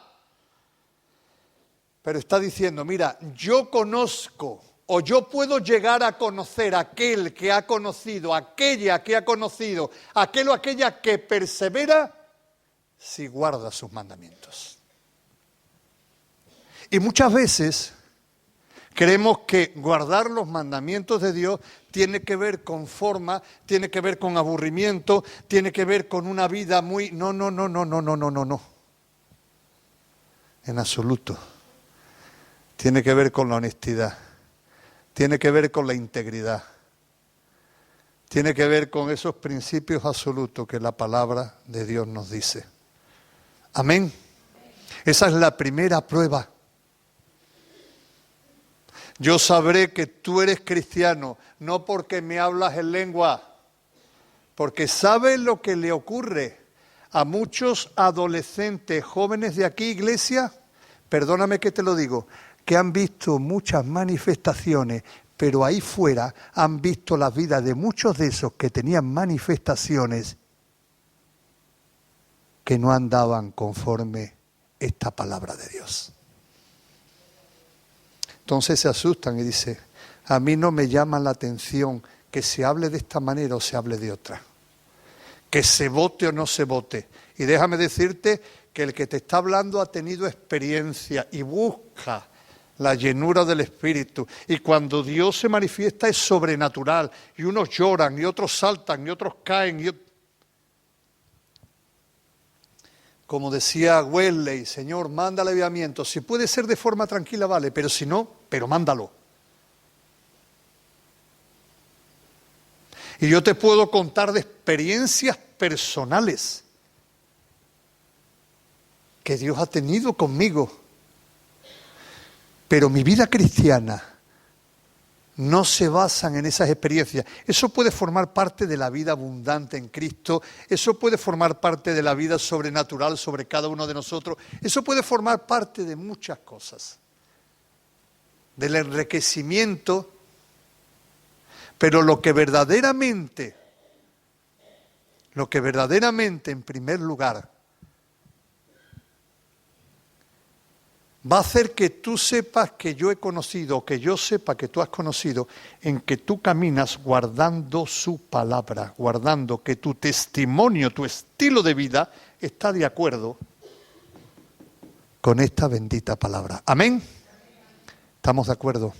pero está diciendo, mira, yo conozco o yo puedo llegar a conocer a aquel que ha conocido, aquella que ha conocido, aquel o aquella que persevera si guarda sus mandamientos. Y muchas veces creemos que guardar los mandamientos de Dios tiene que ver con forma, tiene que ver con aburrimiento, tiene que ver con una vida muy... No. En absoluto. Tiene que ver con la honestidad. Tiene que ver con la integridad. Tiene que ver con esos principios absolutos que la palabra de Dios nos dice. Amén. Esa es la primera prueba. Yo sabré que tú eres cristiano, no porque me hablas en lengua, porque ¿sabes lo que le ocurre a muchos adolescentes, jóvenes de aquí, iglesia? Perdóname que te lo digo, que han visto muchas manifestaciones, pero ahí fuera han visto la vida de muchos de esos que tenían manifestaciones que no andaban conforme esta palabra de Dios. Entonces se asustan y dicen, a mí no me llama la atención que se hable de esta manera o se hable de otra. Que se vote o no se vote. Y déjame decirte que el que te está hablando ha tenido experiencia y busca la llenura del Espíritu. Y cuando Dios se manifiesta es sobrenatural. Y unos lloran, y otros saltan, y otros caen. Como decía Wesley, Señor, manda el avivamiento. Si puede ser de forma tranquila, vale, pero si no, pero mándalo. Y yo te puedo contar de experiencias personales que Dios ha tenido conmigo. Pero mi vida cristiana no se basa en esas experiencias. Eso puede formar parte de la vida abundante en Cristo. Eso puede formar parte de la vida sobrenatural sobre cada uno de nosotros. Eso puede formar parte de muchas cosas. Del enriquecimiento. Pero lo que verdaderamente en primer lugar va a hacer que tú sepas que yo he conocido, que yo sepa que tú has conocido, en que tú caminas guardando su palabra, guardando que tu testimonio, tu estilo de vida está de acuerdo con esta bendita palabra. ¿Amén? ¿Estamos de acuerdo?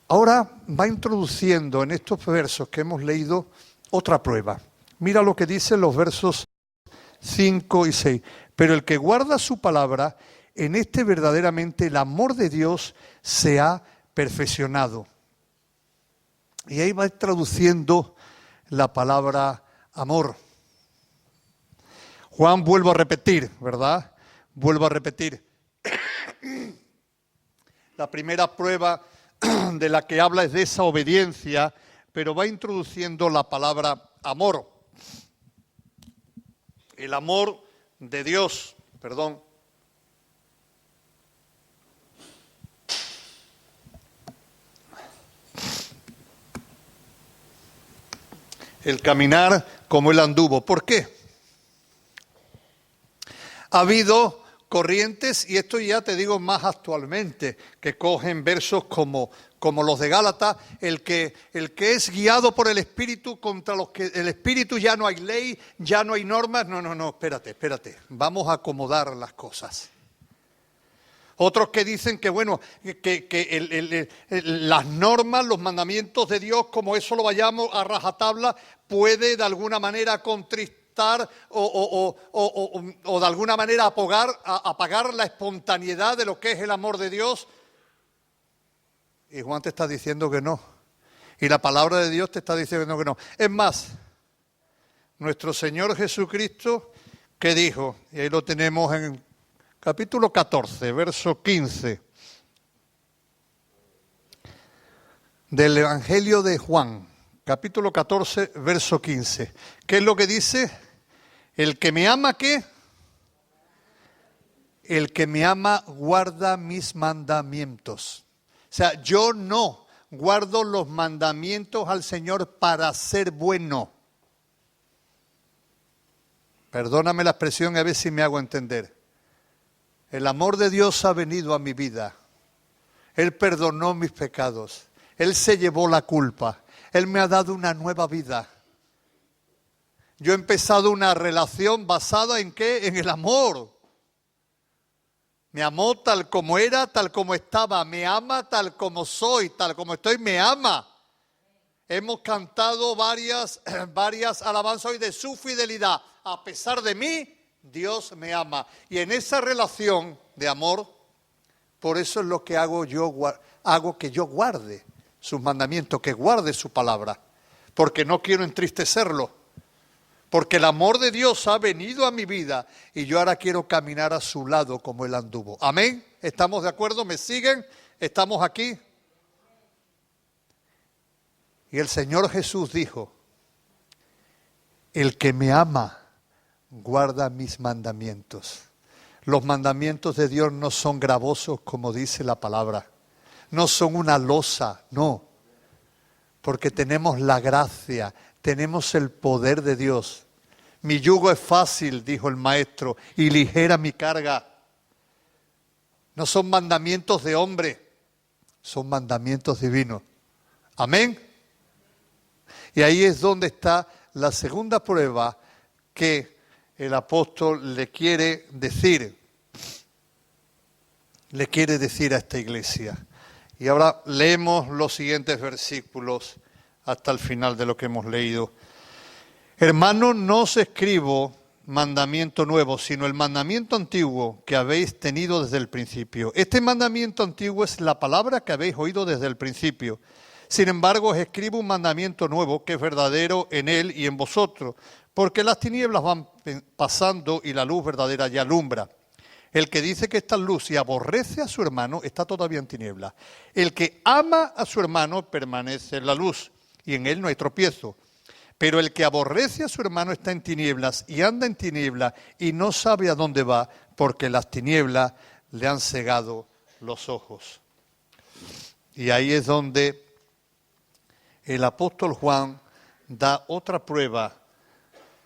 Ahora va introduciendo en estos versos que hemos leído otra prueba. Mira lo que dicen los versos 5 y 6. Pero el que guarda su palabra, en este verdaderamente el amor de Dios se ha perfeccionado. Y ahí va traduciendo la palabra amor. Juan, vuelvo a repetir, ¿verdad? Vuelvo a repetir. La primera prueba de la que habla es de esa obediencia, pero va introduciendo la palabra amor. El amor de Dios, perdón. el caminar como Él anduvo. ¿Por qué? Ha habido corrientes, y esto ya te digo más actualmente, que cogen versos como los de Gálatas, el que es guiado por el Espíritu, contra los que el Espíritu ya no hay ley, ya no hay normas. No, espérate, vamos a acomodar las cosas. Otros que dicen que bueno, las normas, los mandamientos de Dios, como eso lo vayamos a rajatabla, puede de alguna manera contristar o de alguna manera apagar la espontaneidad de lo que es el amor de Dios. Y Juan te está diciendo que no. Y la palabra de Dios te está diciendo que no. Es más, nuestro Señor Jesucristo, ¿qué dijo? Y ahí lo tenemos en capítulo 14, verso 15, del Evangelio de Juan, capítulo 14, verso 15. ¿Qué es lo que dice? El que me ama, ¿qué? El que me ama guarda mis mandamientos. O sea, yo no guardo los mandamientos al Señor para ser bueno. Perdóname la expresión, a ver si me hago entender. El amor de Dios ha venido a mi vida. Él perdonó mis pecados. Él se llevó la culpa. Él me ha dado una nueva vida. Yo he empezado una relación basada ¿en qué? En el amor. Me amó tal como era, tal como estaba. Me ama tal como soy, tal como estoy. Me ama. Hemos cantado varias alabanzas hoy de su fidelidad. A pesar de mí, Dios me ama. Y en esa relación de amor, por eso es lo que hago que yo guarde sus mandamientos, que guarde su palabra. Porque no quiero entristecerlo. Porque el amor de Dios ha venido a mi vida y yo ahora quiero caminar a su lado como Él anduvo. ¿Amén? ¿Estamos de acuerdo? ¿Me siguen? ¿Estamos aquí? Y el Señor Jesús dijo, el que me ama guarda mis mandamientos. Los mandamientos de Dios no son gravosos como dice la palabra. No son una losa, no. Porque tenemos la gracia, tenemos el poder de Dios. Mi yugo es fácil, dijo el maestro, y ligera mi carga. No son mandamientos de hombre, son mandamientos divinos. Amén. Y ahí es donde está la segunda prueba que el apóstol le quiere decir a esta iglesia. Y ahora leemos los siguientes versículos hasta el final de lo que hemos leído. Hermanos, no os escribo mandamiento nuevo, sino el mandamiento antiguo que habéis tenido desde el principio. Este mandamiento antiguo es la palabra que habéis oído desde el principio. Sin embargo, os escribo un mandamiento nuevo que es verdadero en él y en vosotros, porque las tinieblas van pasando y la luz verdadera ya alumbra. El que dice que está en luz y aborrece a su hermano está todavía en tinieblas. El que ama a su hermano permanece en la luz y en él no hay tropiezo. Pero el que aborrece a su hermano está en tinieblas y anda en tinieblas y no sabe a dónde va porque las tinieblas le han cegado los ojos. Y ahí es donde el apóstol Juan da otra prueba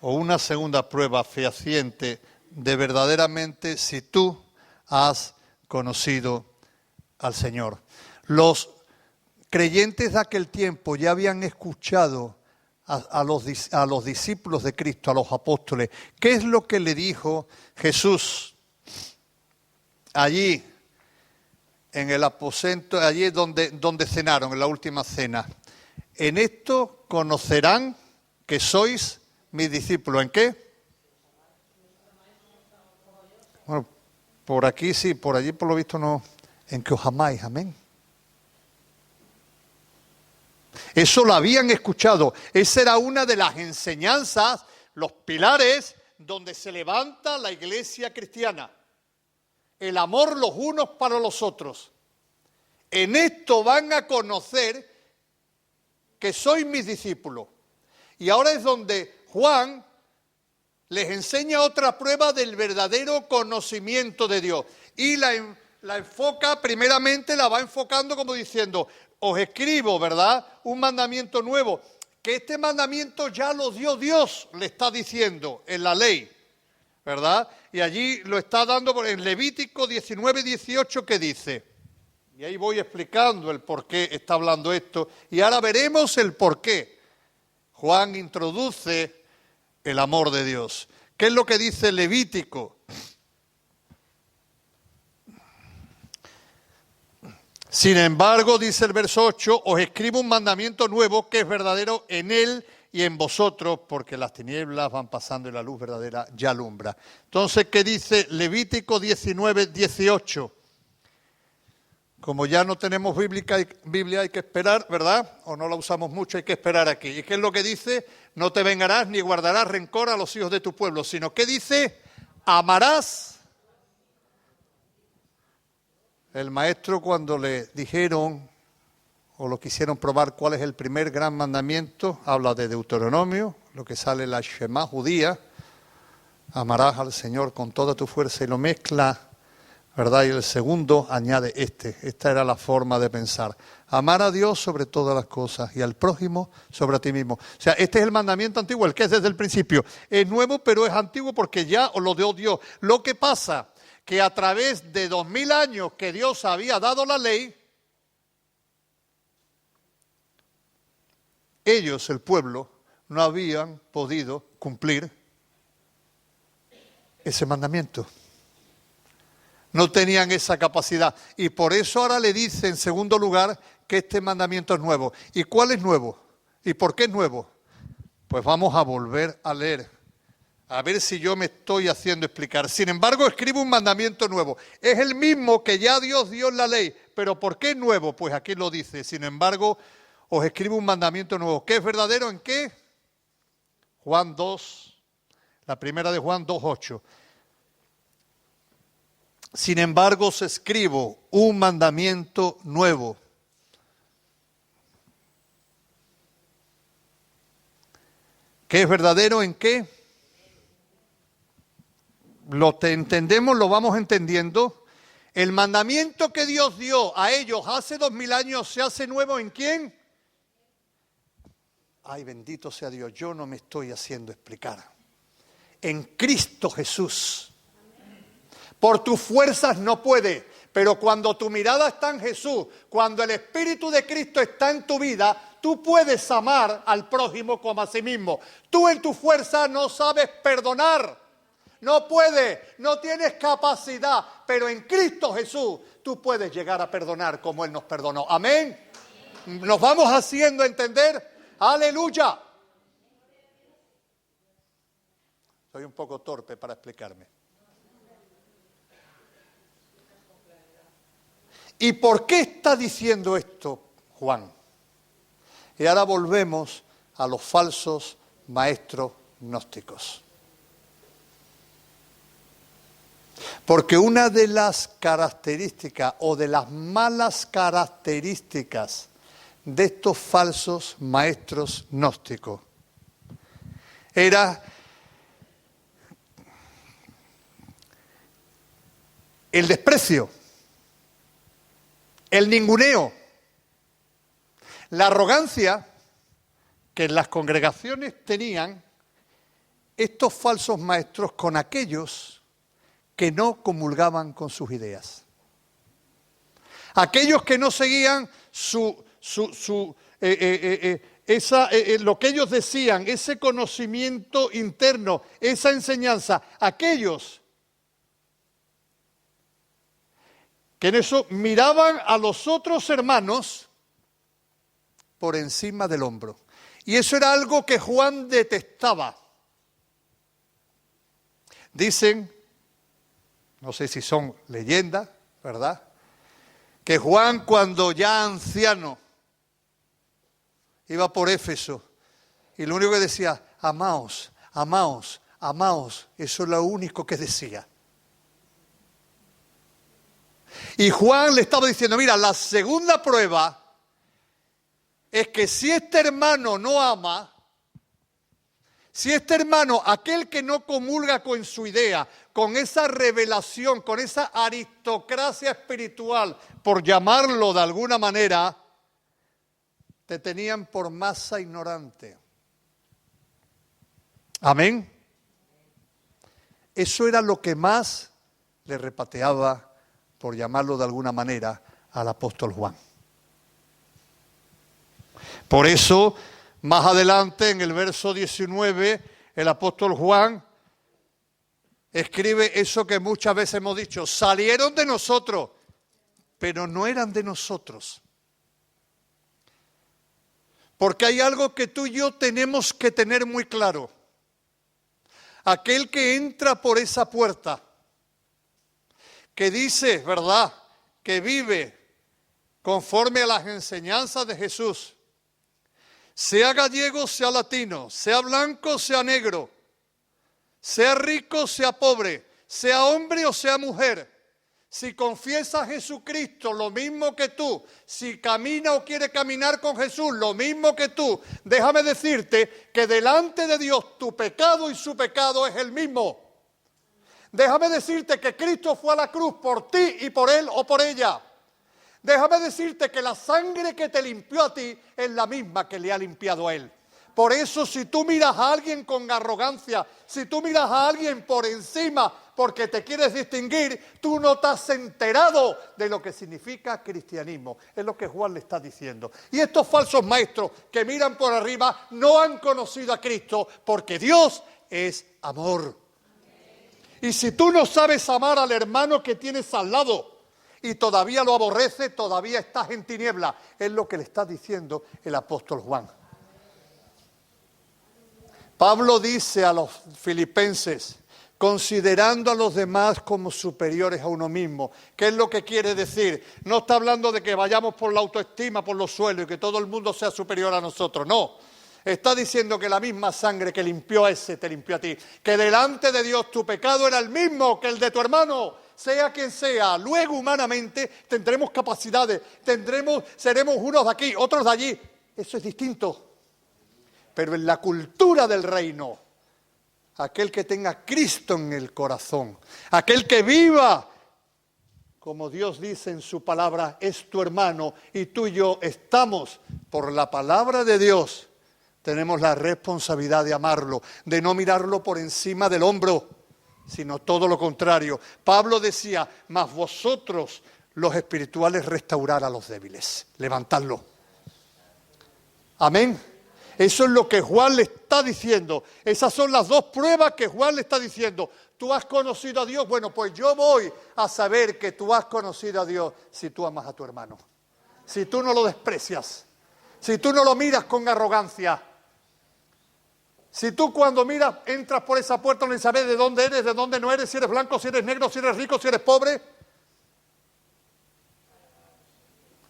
o una segunda prueba fehaciente de verdaderamente si tú has conocido al Señor. Los creyentes de aquel tiempo ya habían escuchado a los discípulos de Cristo, a los apóstoles. ¿Qué es lo que le dijo Jesús allí en el aposento, allí donde cenaron, en la última cena? En esto conocerán que sois mis discípulos. ¿En qué? Bueno, por aquí sí, por allí por lo visto no. En que os amáis, amén. Eso lo habían escuchado. Esa era una de las enseñanzas, los pilares donde se levanta la iglesia cristiana. El amor los unos para los otros. En esto van a conocer que sois mis discípulos. Y ahora es donde Juan les enseña otra prueba del verdadero conocimiento de Dios. Y la enfoca, primeramente la va enfocando como diciendo, os escribo, ¿verdad? Un mandamiento nuevo, que este mandamiento ya lo dio Dios, le está diciendo en la ley, ¿verdad? Y allí lo está dando en Levítico 19:18, que dice, y ahí voy explicando el por qué está hablando esto, y ahora veremos el por qué. Juan introduce el amor de Dios. ¿Qué es lo que dice Levítico? Sin embargo, dice el verso 8, os escribo un mandamiento nuevo que es verdadero en él y en vosotros, porque las tinieblas van pasando y la luz verdadera ya alumbra. Entonces, ¿qué dice Levítico 19:18? Como ya no tenemos Biblia hay que esperar, ¿verdad? O no la usamos mucho, hay que esperar aquí. ¿Y qué es lo que dice? No te vengarás ni guardarás rencor a los hijos de tu pueblo, sino que dice, amarás. El maestro, cuando le dijeron o lo quisieron probar cuál es el primer gran mandamiento, habla de Deuteronomio, lo que sale la Shema judía, amarás al Señor con toda tu fuerza, y lo mezcla, ¿verdad? Y el segundo añade esta era la forma de pensar, amar a Dios sobre todas las cosas y al prójimo sobre a ti mismo. O sea, este es el mandamiento antiguo, el que es desde el principio. Es nuevo, pero es antiguo porque ya os lo dio Dios. Lo que pasa que a través de 2000 años que Dios había dado la ley, ellos, el pueblo, no habían podido cumplir ese mandamiento. No tenían esa capacidad. Y por eso ahora le dice, en segundo lugar, que este mandamiento es nuevo. ¿Y cuál es nuevo? ¿Y por qué es nuevo? Pues vamos a volver a leer. A ver si yo me estoy haciendo explicar. Sin embargo, escribo un mandamiento nuevo. Es el mismo que ya Dios dio en la ley. ¿Pero por qué es nuevo? Pues aquí lo dice. Sin embargo, os escribo un mandamiento nuevo. ¿Qué es verdadero en qué? Juan 2, la primera de Juan 2:8. Sin embargo, os escribo un mandamiento nuevo. ¿Qué es verdadero en qué? Lo entendemos, lo vamos entendiendo. El mandamiento que Dios dio a ellos hace 2000 años se hace nuevo ¿en quién? Ay, bendito sea Dios, yo no me estoy haciendo explicar. En Cristo Jesús. Por tus fuerzas no puedes, pero cuando tu mirada está en Jesús, cuando el Espíritu de Cristo está en tu vida, tú puedes amar al prójimo como a sí mismo. Tú en tu fuerza no sabes perdonar. No puedes, no tienes capacidad, pero en Cristo Jesús tú puedes llegar a perdonar como Él nos perdonó. Amén. ¿Nos vamos haciendo entender? Aleluya. Soy un poco torpe para explicarme. ¿Y por qué está diciendo esto Juan? Y ahora volvemos a los falsos maestros gnósticos. Porque una de las características o de las malas características de estos falsos maestros gnósticos era el desprecio, el ninguneo, la arrogancia que en las congregaciones tenían estos falsos maestros con aquellos que no comulgaban con sus ideas. Aquellos que no seguían lo que ellos decían, ese conocimiento interno, esa enseñanza, aquellos que en eso miraban a los otros hermanos por encima del hombro. Y eso era algo que Juan detestaba. Dicen, no sé si son leyendas, ¿verdad?, que Juan, cuando ya anciano, iba por Éfeso y lo único que decía, amaos, amaos, amaos, eso es lo único que decía. Y Juan le estaba diciendo, mira, la segunda prueba es que si este hermano no ama, si este hermano, aquel que no comulga con su idea, con esa revelación, con esa aristocracia espiritual, por llamarlo de alguna manera, te tenían por masa ignorante. Amén. Eso era lo que más le repateaba, por llamarlo de alguna manera, al apóstol Juan. Por eso, más adelante, en el verso 19, el apóstol Juan escribe eso que muchas veces hemos dicho: salieron de nosotros, pero no eran de nosotros. Porque hay algo que tú y yo tenemos que tener muy claro. Aquel que entra por esa puerta, que dice, ¿verdad?, que vive conforme a las enseñanzas de Jesús, sea gallego, sea latino, sea blanco, sea negro, sea rico, sea pobre, sea hombre o sea mujer, si confiesa a Jesucristo lo mismo que tú, si camina o quiere caminar con Jesús lo mismo que tú, déjame decirte que delante de Dios tu pecado y su pecado es el mismo. Déjame decirte que Cristo fue a la cruz por ti y por él o por ella. Déjame decirte que la sangre que te limpió a ti es la misma que le ha limpiado a él. Por eso, si tú miras a alguien con arrogancia, si tú miras a alguien por encima porque te quieres distinguir, tú no te has enterado de lo que significa cristianismo. Es lo que Juan le está diciendo. Y estos falsos maestros que miran por arriba no han conocido a Cristo, porque Dios es amor. Y si tú no sabes amar al hermano que tienes al lado y todavía lo aborreces, todavía estás en tiniebla. Es lo que le está diciendo el apóstol Juan. Pablo dice a los filipenses, considerando a los demás como superiores a uno mismo. ¿Qué es lo que quiere decir? No está hablando de que vayamos por la autoestima, por los suelos y que todo el mundo sea superior a nosotros. No. Está diciendo que la misma sangre que limpió a ese te limpió a ti. Que delante de Dios tu pecado era el mismo que el de tu hermano, sea quien sea. Luego humanamente tendremos capacidades, seremos unos de aquí, otros de allí. Eso es distinto. Pero en la cultura del reino, aquel que tenga Cristo en el corazón, aquel que viva, como Dios dice en su palabra, es tu hermano, y tú y yo estamos, por la palabra de Dios, tenemos la responsabilidad de amarlo, de no mirarlo por encima del hombro, sino todo lo contrario. Pablo decía, mas vosotros, los espirituales, restaurar a los débiles, levantadlo. Amén. Eso es lo que Juan le está diciendo. Esas son las dos pruebas que Juan le está diciendo. ¿Tú has conocido a Dios? Bueno, pues yo voy a saber que tú has conocido a Dios si tú amas a tu hermano. Si tú no lo desprecias. Si tú no lo miras con arrogancia. Si tú cuando miras, entras por esa puerta no sabes de dónde eres, de dónde no eres, si eres blanco, si eres negro, si eres rico, si eres pobre.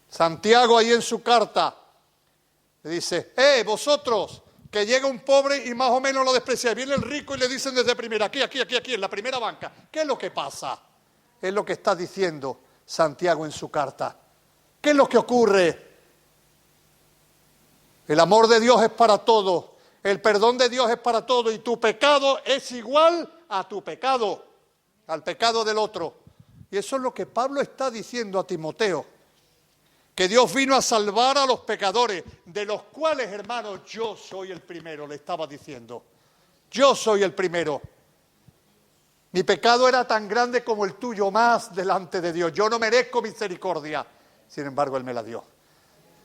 Santiago ahí en su carta le dice, vosotros, que llega un pobre y más o menos lo despreciáis. Viene el rico y le dicen desde primera, aquí, en la primera banca. ¿Qué es lo que pasa? Es lo que está diciendo Santiago en su carta. ¿Qué es lo que ocurre? El amor de Dios es para todos. El perdón de Dios es para todo. Y tu pecado es igual a tu pecado, al pecado del otro. Y eso es lo que Pablo está diciendo a Timoteo. Que Dios vino a salvar a los pecadores, de los cuales, hermanos, yo soy el primero, le estaba diciendo. Yo soy el primero. Mi pecado era tan grande como el tuyo, más delante de Dios. Yo no merezco misericordia, sin embargo, Él me la dio.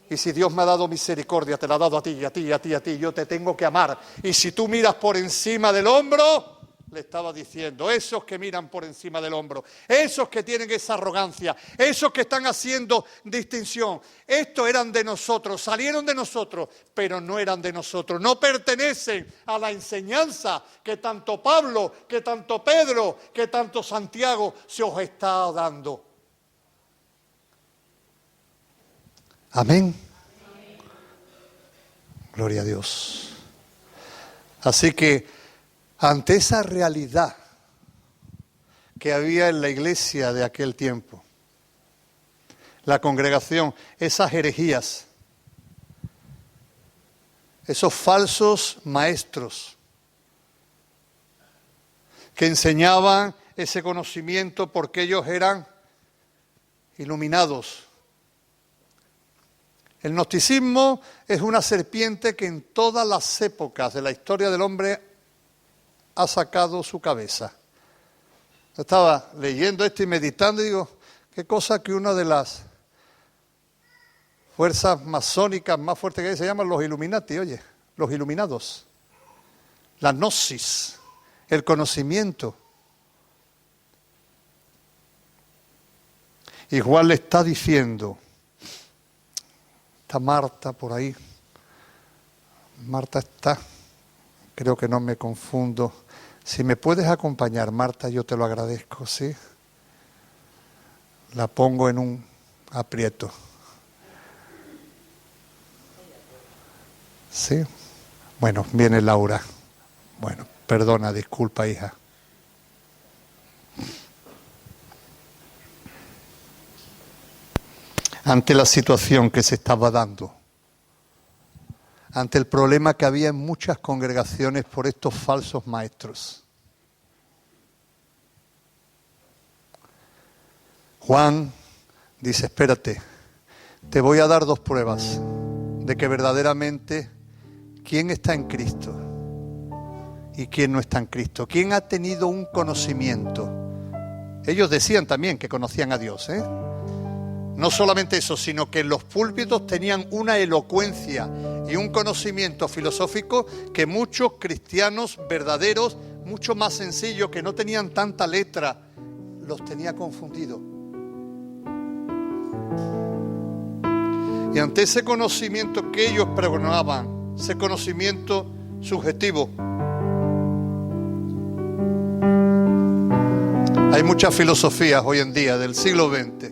Y si Dios me ha dado misericordia, te la ha dado a ti, a ti, a ti, a ti. Yo te tengo que amar. Y si tú miras por encima del hombro, le estaba diciendo, esos que miran por encima del hombro, esos que tienen esa arrogancia, esos que están haciendo distinción, estos eran de nosotros, salieron de nosotros, pero no eran de nosotros, no pertenecen a la enseñanza que tanto Pablo, que tanto Pedro, que tanto Santiago se os está dando. Amén. Gloria a Dios. Así que ante esa realidad que había en la iglesia de aquel tiempo, la congregación, esas herejías, esos falsos maestros que enseñaban ese conocimiento porque ellos eran iluminados, El gnosticismo es una serpiente que en todas las épocas de la historia del hombre ha sacado su cabeza. Estaba leyendo esto y meditando y digo, qué cosa que una de las fuerzas masónicas más fuertes que hay se llaman los Illuminati, oye, los iluminados. La gnosis, el conocimiento. Y Juan le está diciendo, está Marta por ahí, Marta está, creo que no me confundo. Si me puedes acompañar, Marta, yo te lo agradezco, ¿sí? La pongo en un aprieto. ¿Sí? Bueno, viene Laura. Bueno, perdona, disculpa, hija. Ante la situación que se estaba dando, ante el problema que había en muchas congregaciones por estos falsos maestros, Juan dice, espérate, te voy a dar dos pruebas de que verdaderamente quién está en Cristo y quién no está en Cristo, quién ha tenido un conocimiento. Ellos decían también que conocían a Dios, ¿eh? No solamente eso, sino que en los púlpitos tenían una elocuencia y un conocimiento filosófico que muchos cristianos verdaderos, mucho más sencillos, que no tenían tanta letra, los tenía confundidos. Y ante ese conocimiento que ellos pregonaban, ese conocimiento subjetivo, hay muchas filosofías hoy en día del siglo XX,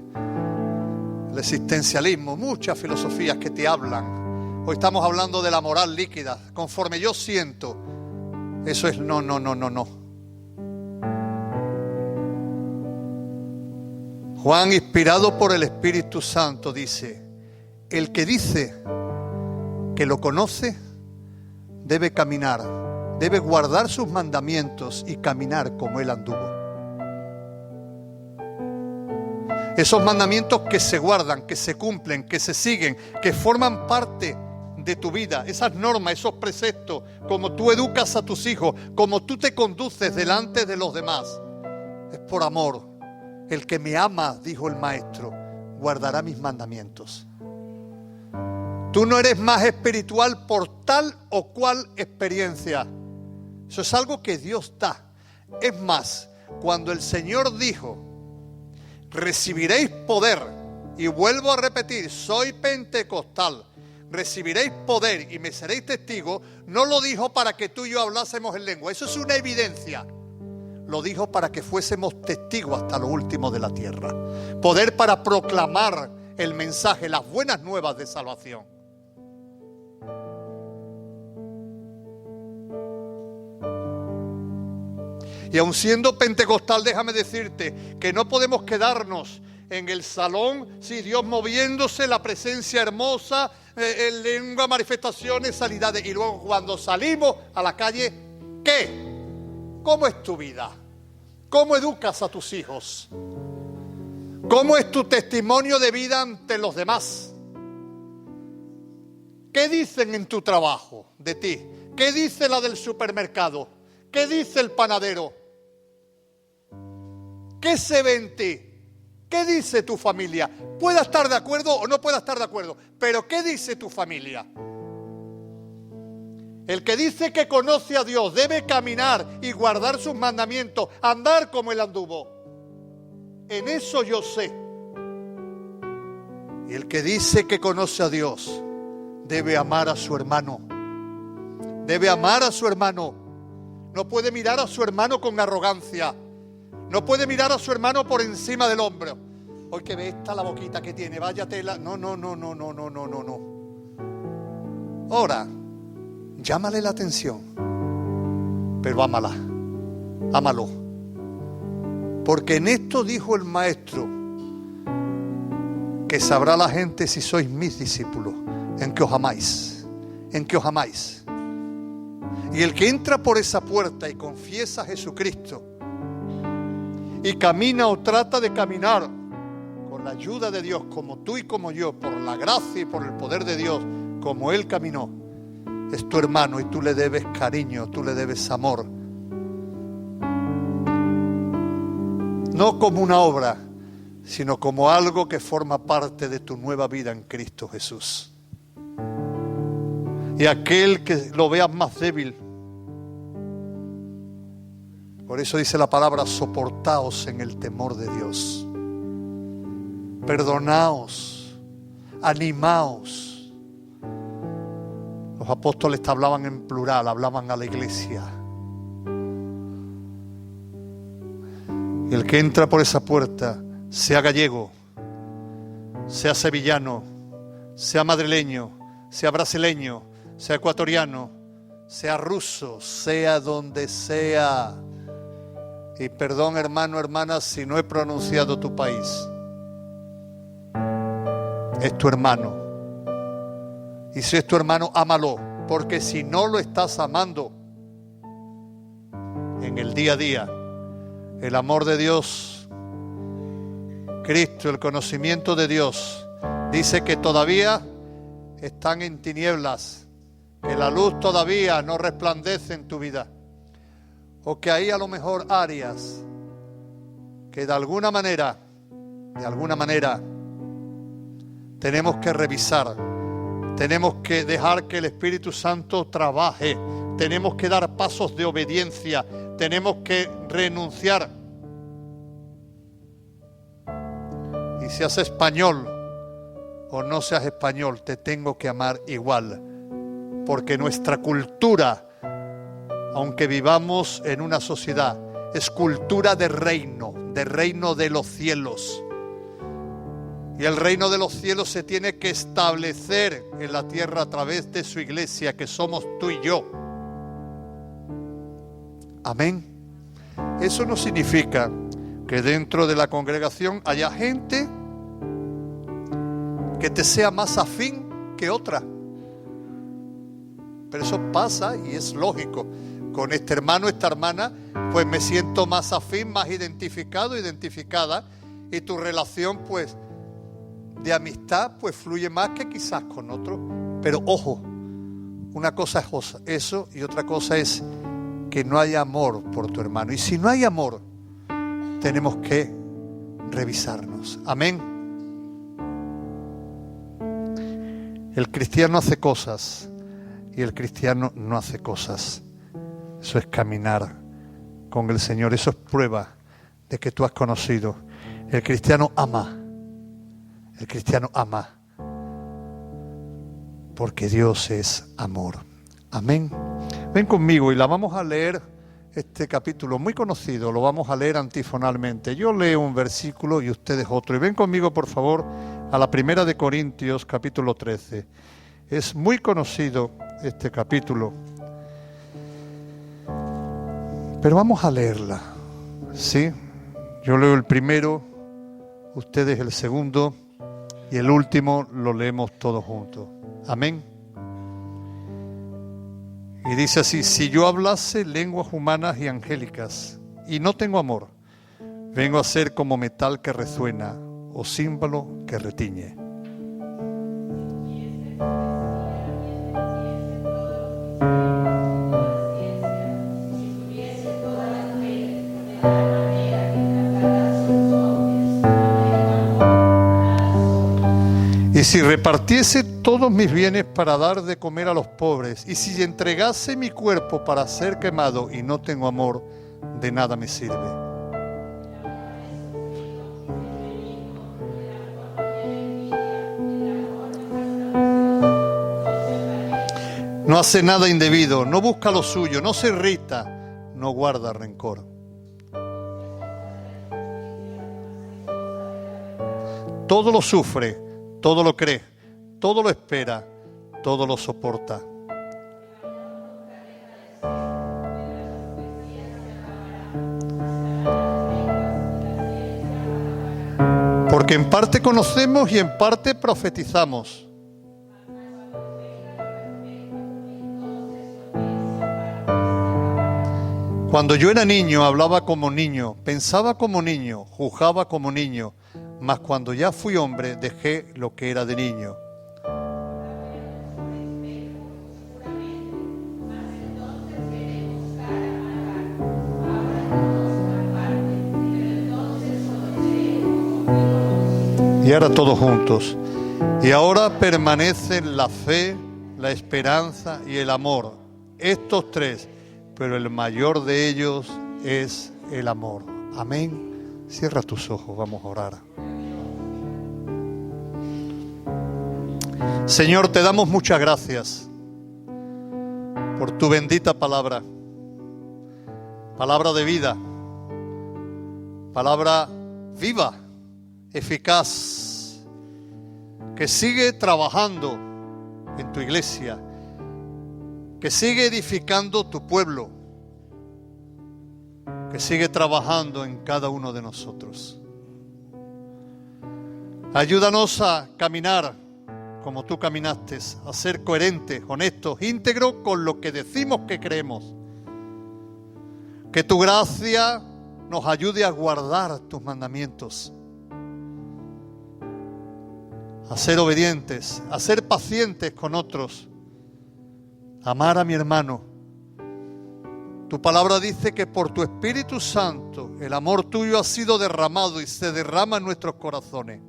el existencialismo, muchas filosofías que te hablan. Hoy estamos hablando de la moral líquida, conforme yo siento. Eso es no. Juan, inspirado por el Espíritu Santo, dice, el que dice que lo conoce, debe caminar, debe guardar sus mandamientos y caminar como Él anduvo. Esos mandamientos que se guardan, que se cumplen, que se siguen, que forman parte de tu vida, esas normas, esos preceptos, como tú educas a tus hijos, como tú te conduces delante de los demás, es por amor. El que me ama, dijo el Maestro, guardará mis mandamientos. Tú no eres más espiritual por tal o cual experiencia. Eso es algo que Dios da. Es más, cuando el Señor dijo, recibiréis poder, y vuelvo a repetir, soy pentecostal, recibiréis poder y me seréis testigos, no lo dijo para que tú y yo hablásemos en lengua, eso es una evidencia. Lo dijo para que fuésemos testigos hasta lo último de la tierra. Poder para proclamar el mensaje, las buenas nuevas de salvación. Y aun siendo pentecostal, déjame decirte que no podemos quedarnos en el salón, sí, Dios moviéndose, la presencia hermosa, en lengua, manifestaciones, sanidades. Y luego cuando salimos a la calle, ¿qué? ¿Cómo es tu vida? ¿Cómo educas a tus hijos? ¿Cómo es tu testimonio de vida ante los demás? ¿Qué dicen en tu trabajo de ti? ¿Qué dice la del supermercado? ¿Qué dice el panadero? ¿Qué se ve en ti? ¿Qué dice tu familia? Pueda estar de acuerdo o no pueda estar de acuerdo, pero ¿qué dice tu familia? El que dice que conoce a Dios debe caminar y guardar sus mandamientos, andar como Él anduvo. En eso yo sé. Y el que dice que conoce a Dios debe amar a su hermano. Debe amar a su hermano. No puede mirar a su hermano con arrogancia. No puede mirar a su hermano por encima del hombro. Hoy que ve esta la boquita que tiene, vaya tela. No. Ahora, llámale la atención, pero ámala, ámalo. Porque en esto dijo el Maestro, que sabrá la gente si sois mis discípulos, en que os amáis, en que os amáis. Y el que entra por esa puerta y confiesa a Jesucristo y camina o trata de caminar con con la ayuda de Dios, como tú y como yo, por la gracia y por el poder de Dios, como Él caminó, es tu hermano y tú le debes cariño, tú le debes amor. No como una obra, sino como algo que forma parte de tu nueva vida en Cristo Jesús. Y aquel que lo veas más débil, por eso dice la palabra, soportaos en el temor de Dios. Perdonaos, animaos. Los apóstoles te hablaban en plural, hablaban a la iglesia. Y el que entra por esa puerta, sea gallego, sea sevillano, sea madrileño, sea brasileño, sea ecuatoriano, sea ruso, sea donde sea. Y perdón, hermano, hermana, si no he pronunciado tu país. Es tu hermano. Y si es tu hermano, ámalo. Porque si no lo estás amando en el día a día, el amor de Dios, Cristo, el conocimiento de Dios, dice que todavía están en tinieblas, que la luz todavía no resplandece en tu vida. O que hay a lo mejor áreas que de alguna manera, tenemos que revisar, tenemos que dejar que el Espíritu Santo trabaje, tenemos que dar pasos de obediencia, tenemos que renunciar. Y seas español o no seas español, te tengo que amar igual, porque nuestra cultura, aunque vivamos en una sociedad, es cultura de reino de los cielos. Y el reino de los cielos se tiene que establecer en la tierra a través de su iglesia, que somos tú y yo. Amén. Eso no significa que dentro de la congregación haya gente que te sea más afín que otra. Pero eso pasa y es lógico. Con este hermano, esta hermana, pues me siento más afín, más identificado, identificada, y tu relación, pues, de amistad, pues fluye más que quizás con otro. Pero ojo, una cosa es eso y otra cosa es que no haya amor por tu hermano. Y si no hay amor, tenemos que revisarnos. Amén. El cristiano hace cosas y el cristiano no hace cosas. Eso es caminar con el Señor. Eso es prueba de que tú has conocido. El cristiano ama. El cristiano ama. Porque Dios es amor. Amén. Ven conmigo y la vamos a leer, este capítulo muy conocido. Lo vamos a leer antifonalmente. Yo leo un versículo y ustedes otro. Y ven conmigo, por favor, a la Primera de Corintios, capítulo 13. Es muy conocido este capítulo. Pero vamos a leerla, ¿sí? Yo leo el primero, ustedes el segundo y el último lo leemos todos juntos. Amén. Y dice así: si yo hablase lenguas humanas y angélicas y no tengo amor, vengo a ser como metal que resuena o címbalo que retiñe. Y si repartiese todos mis bienes para dar de comer a los pobres, y si entregase mi cuerpo para ser quemado y no tengo amor, de nada me sirve. No hace nada indebido, no busca lo suyo, no se irrita, no guarda rencor. Todo lo sufre, todo lo cree, todo lo espera, todo lo soporta. Porque en parte conocemos y en parte profetizamos. Cuando yo era niño, hablaba como niño, pensaba como niño, juzgaba como niño. mas cuando ya fui hombre dejé lo que era de niño. Y ahora todos juntos. Y ahora permanecen la fe, la esperanza y el amor. Estos tres, pero el mayor de ellos es el amor. Amén. Cierra tus ojos, vamos a orar. Señor, te damos muchas gracias por tu bendita palabra. Palabra de vida. Palabra viva, eficaz, que sigue trabajando en tu iglesia, que sigue edificando tu pueblo, que sigue trabajando en cada uno de nosotros. Ayúdanos a caminar como tú caminaste, a ser coherentes, honestos, íntegros con lo que decimos que creemos. Que tu gracia nos ayude a guardar tus mandamientos, a ser obedientes, a ser pacientes con otros, amar a mi hermano. Tu palabra dice que por tu Espíritu Santo el amor tuyo ha sido derramado y se derrama en nuestros corazones.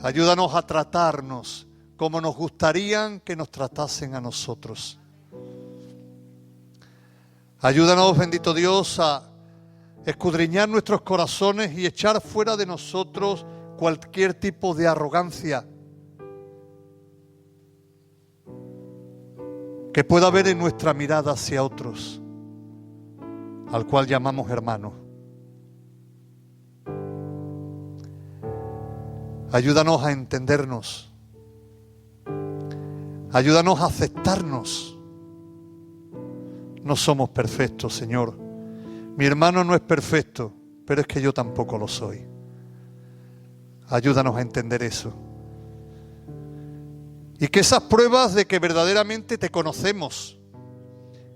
Ayúdanos a tratarnos como nos gustaría que nos tratasen a nosotros. Ayúdanos, bendito Dios, a escudriñar nuestros corazones y echar fuera de nosotros cualquier tipo de arrogancia que pueda haber en nuestra mirada hacia otros, al cual llamamos hermano. Ayúdanos a entendernos. Ayúdanos a aceptarnos. No somos perfectos, Señor. Mi hermano no es perfecto, pero es que yo tampoco lo soy. Ayúdanos a entender eso. Y que esas pruebas de que verdaderamente te conocemos,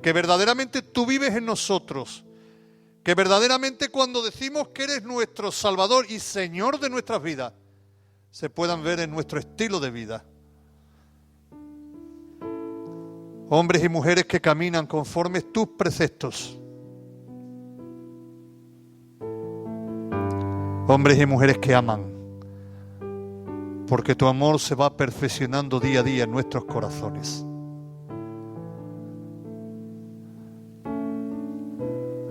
que verdaderamente tú vives en nosotros, que verdaderamente cuando decimos que eres nuestro Salvador y Señor de nuestras vidas, se puedan ver en nuestro estilo de vida. Hombres y mujeres que caminan conforme tus preceptos. Hombres y mujeres que aman. Porque tu amor se va perfeccionando día a día en nuestros corazones.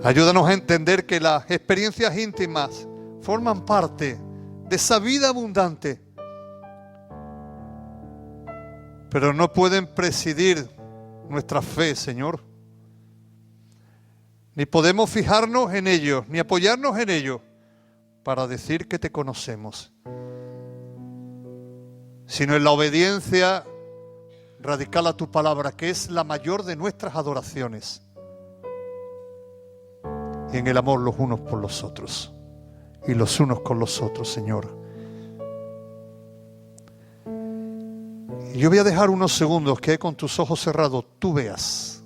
Ayúdanos a entender que las experiencias íntimas forman parte de esa vida abundante, pero no pueden presidir nuestra fe, Señor. Ni podemos fijarnos en ellos, ni apoyarnos en ellos para decir que te conocemos, sino en la obediencia radical a tu palabra, que es la mayor de nuestras adoraciones, y en el amor los unos por los otros y los unos con los otros, Señor. Y yo voy a dejar unos segundos que con tus ojos cerrados tú veas,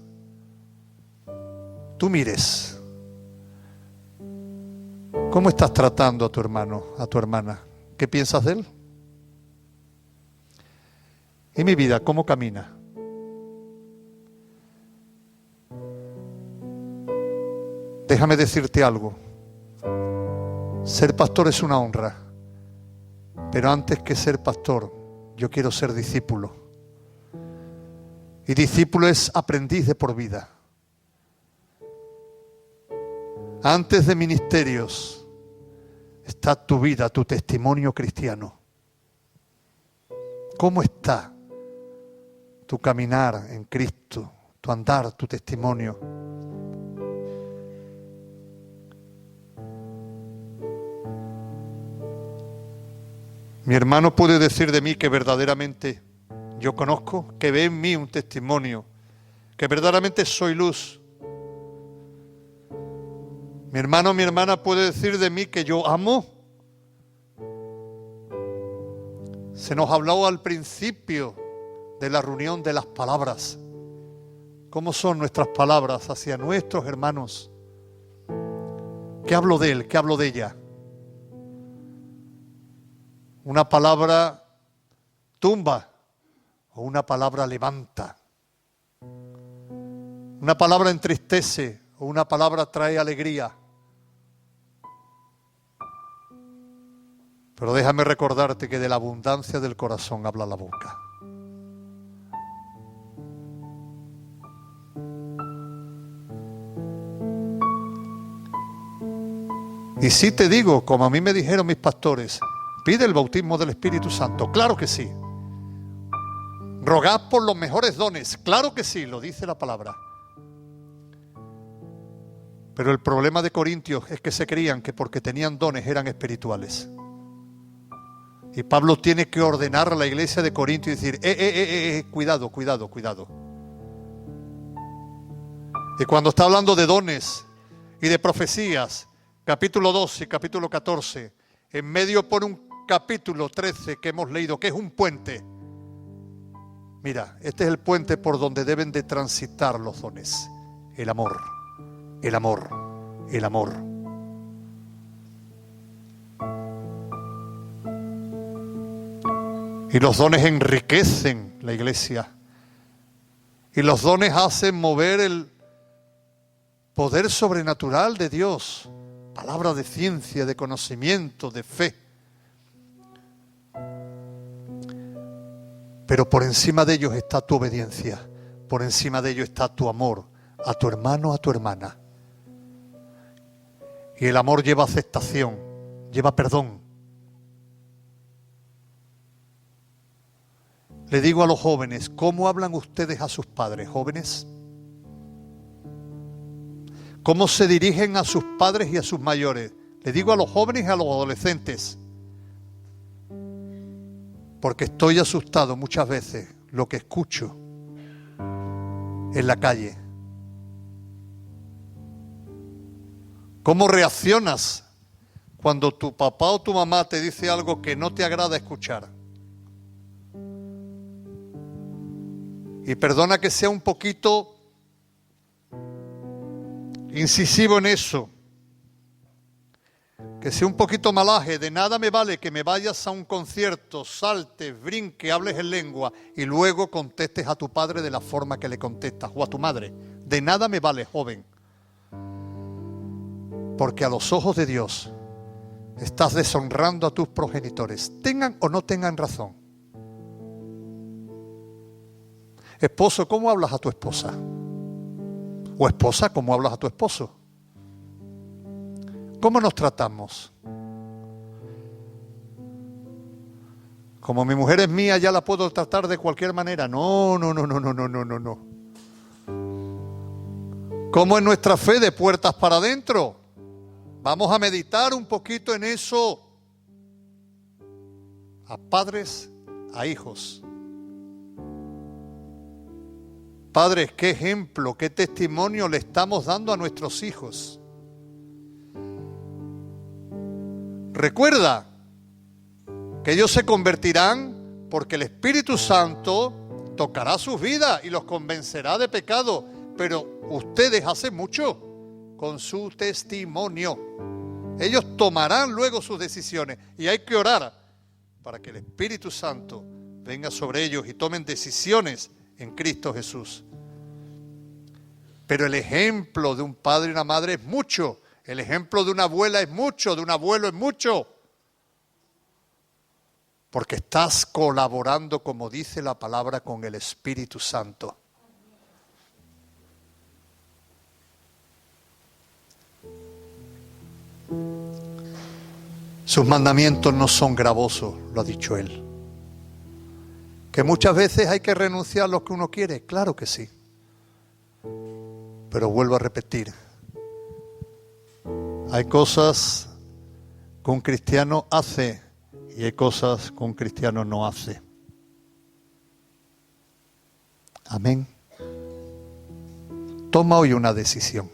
tú mires cómo estás tratando a tu hermano, a tu hermana. ¿Qué piensas de él? ¿Y mi vida cómo camina? Déjame decirte algo. Ser pastor es una honra, pero antes que ser pastor, yo quiero ser discípulo. Y discípulo es aprendiz de por vida. Antes de ministerios está tu vida, tu testimonio cristiano. ¿Cómo está tu caminar en Cristo, tu andar, tu testimonio? Mi hermano puede decir de mí que verdaderamente yo conozco, que ve en mí un testimonio, que verdaderamente soy luz. Mi hermano, mi hermana puede decir de mí que yo amo. Se nos habló al principio de la reunión de las palabras. ¿Cómo son nuestras palabras hacia nuestros hermanos? ¿Qué hablo de él? ¿Qué hablo de ella? Una palabra tumba o una palabra levanta. Una palabra entristece o una palabra trae alegría. Pero déjame recordarte que de la abundancia del corazón habla la boca. Y sí te digo, como a mí me dijeron mis pastores, pide el bautismo del Espíritu Santo. Claro que sí. Rogad por los mejores dones. Claro que sí, lo dice la palabra. Pero el problema de Corintios es que se creían que porque tenían dones eran espirituales. Y Pablo tiene que ordenar a la iglesia de Corinto y decir, cuidado, cuidado, cuidado. Y cuando está hablando de dones y de profecías, capítulo 12 y capítulo 14, en medio pone un capítulo 13 que hemos leído, que es un puente. Mira, este es el puente por donde deben de transitar los dones. El amor, el amor, el amor. Y los dones enriquecen la iglesia. Y los dones hacen mover el poder sobrenatural de Dios. Palabra de ciencia, de conocimiento, de fe. Pero por encima de ellos está tu obediencia. Por encima de ellos está tu amor a tu hermano, a tu hermana. Y el amor lleva aceptación, lleva perdón. Le digo a los jóvenes, ¿cómo hablan ustedes a sus padres, jóvenes? ¿Cómo se dirigen a sus padres y a sus mayores? Le digo a los jóvenes y a los adolescentes. Porque estoy asustado muchas veces lo que escucho en la calle. ¿Cómo reaccionas cuando tu papá o tu mamá te dice algo que no te agrada escuchar? Y perdona que sea un poquito incisivo en eso, que sea un poquito malaje. De nada me vale que me vayas a un concierto, saltes, brinques, hables en lengua y luego contestes a tu padre de la forma que le contestas o a tu madre. De nada me vale, joven, porque a los ojos de Dios estás deshonrando a tus progenitores, tengan o no tengan razón. Esposo, ¿cómo hablas a tu esposa? O esposa, ¿cómo hablas a tu esposo? ¿Cómo nos tratamos? Como mi mujer es mía, ya la puedo tratar de cualquier manera. No. ¿Cómo es nuestra fe de puertas para adentro? Vamos a meditar un poquito en eso. A padres, a hijos. Padres, qué ejemplo, qué testimonio le estamos dando a nuestros hijos. Recuerda que ellos se convertirán porque el Espíritu Santo tocará sus vidas y los convencerá de pecado. Pero ustedes hacen mucho con su testimonio. Ellos tomarán luego sus decisiones y hay que orar para que el Espíritu Santo venga sobre ellos y tomen decisiones en Cristo Jesús. Pero el ejemplo de un padre y una madre es mucho. El ejemplo de una abuela es mucho, de un abuelo es mucho. Porque estás colaborando, como dice la palabra, con el Espíritu Santo. Sus mandamientos no son gravosos, lo ha dicho Él. Que muchas veces hay que renunciar a lo que uno quiere, claro que sí. Pero vuelvo a repetir, hay cosas que un cristiano hace y hay cosas que un cristiano no hace. Amén. Toma hoy una decisión.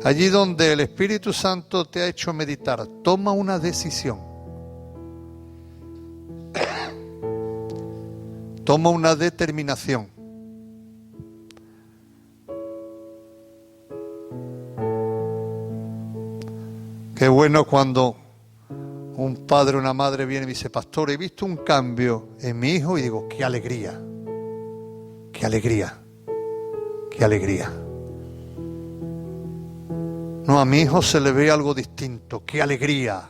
Allí donde el Espíritu Santo te ha hecho meditar, toma una decisión. Toma una determinación. Qué bueno cuando un padre o una madre viene y me dice, pastor, he visto un cambio en mi hijo, y digo, qué alegría, qué alegría, qué alegría. No, a mi hijo se le ve algo distinto, qué alegría,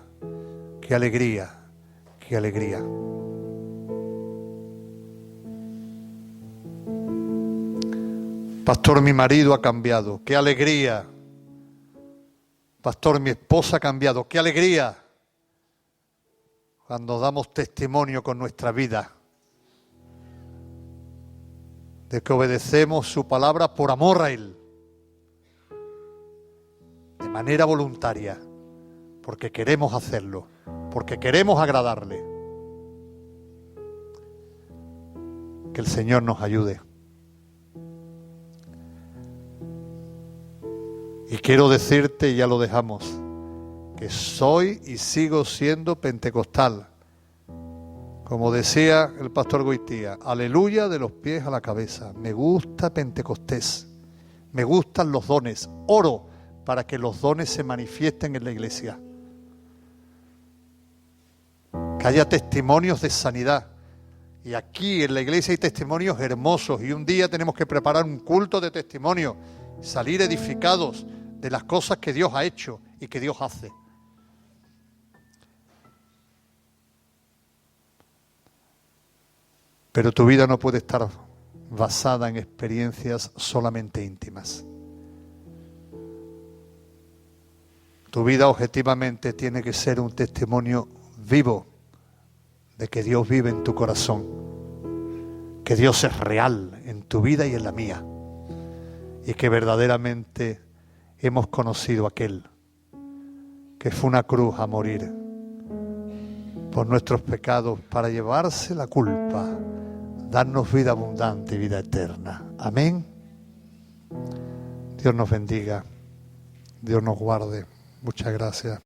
qué alegría, qué alegría. Pastor, mi marido ha cambiado, qué alegría. Pastor, mi esposa ha cambiado, qué alegría. Cuando damos testimonio con nuestra vida de que obedecemos su palabra por amor a Él, de manera voluntaria, porque queremos hacerlo, porque queremos agradarle. Que el Señor nos ayude. Y quiero decirte, y ya lo dejamos, que soy y sigo siendo pentecostal. Como decía el pastor Goitía, aleluya de los pies a la cabeza. Me gusta Pentecostés, me gustan los dones, oro para que los dones se manifiesten en la iglesia. Que haya testimonios de sanidad. Y aquí en la iglesia hay testimonios hermosos, y un día tenemos que preparar un culto de testimonio, salir edificados de las cosas que Dios ha hecho y que Dios hace. Pero tu vida no puede estar basada en experiencias solamente íntimas. Tu vida objetivamente tiene que ser un testimonio vivo de que Dios vive en tu corazón, que Dios es real en tu vida y en la mía, y que verdaderamente hemos conocido a aquel que fue una cruz a morir por nuestros pecados para llevarse la culpa, darnos vida abundante y vida eterna. Amén. Dios nos bendiga, Dios nos guarde. Muchas gracias.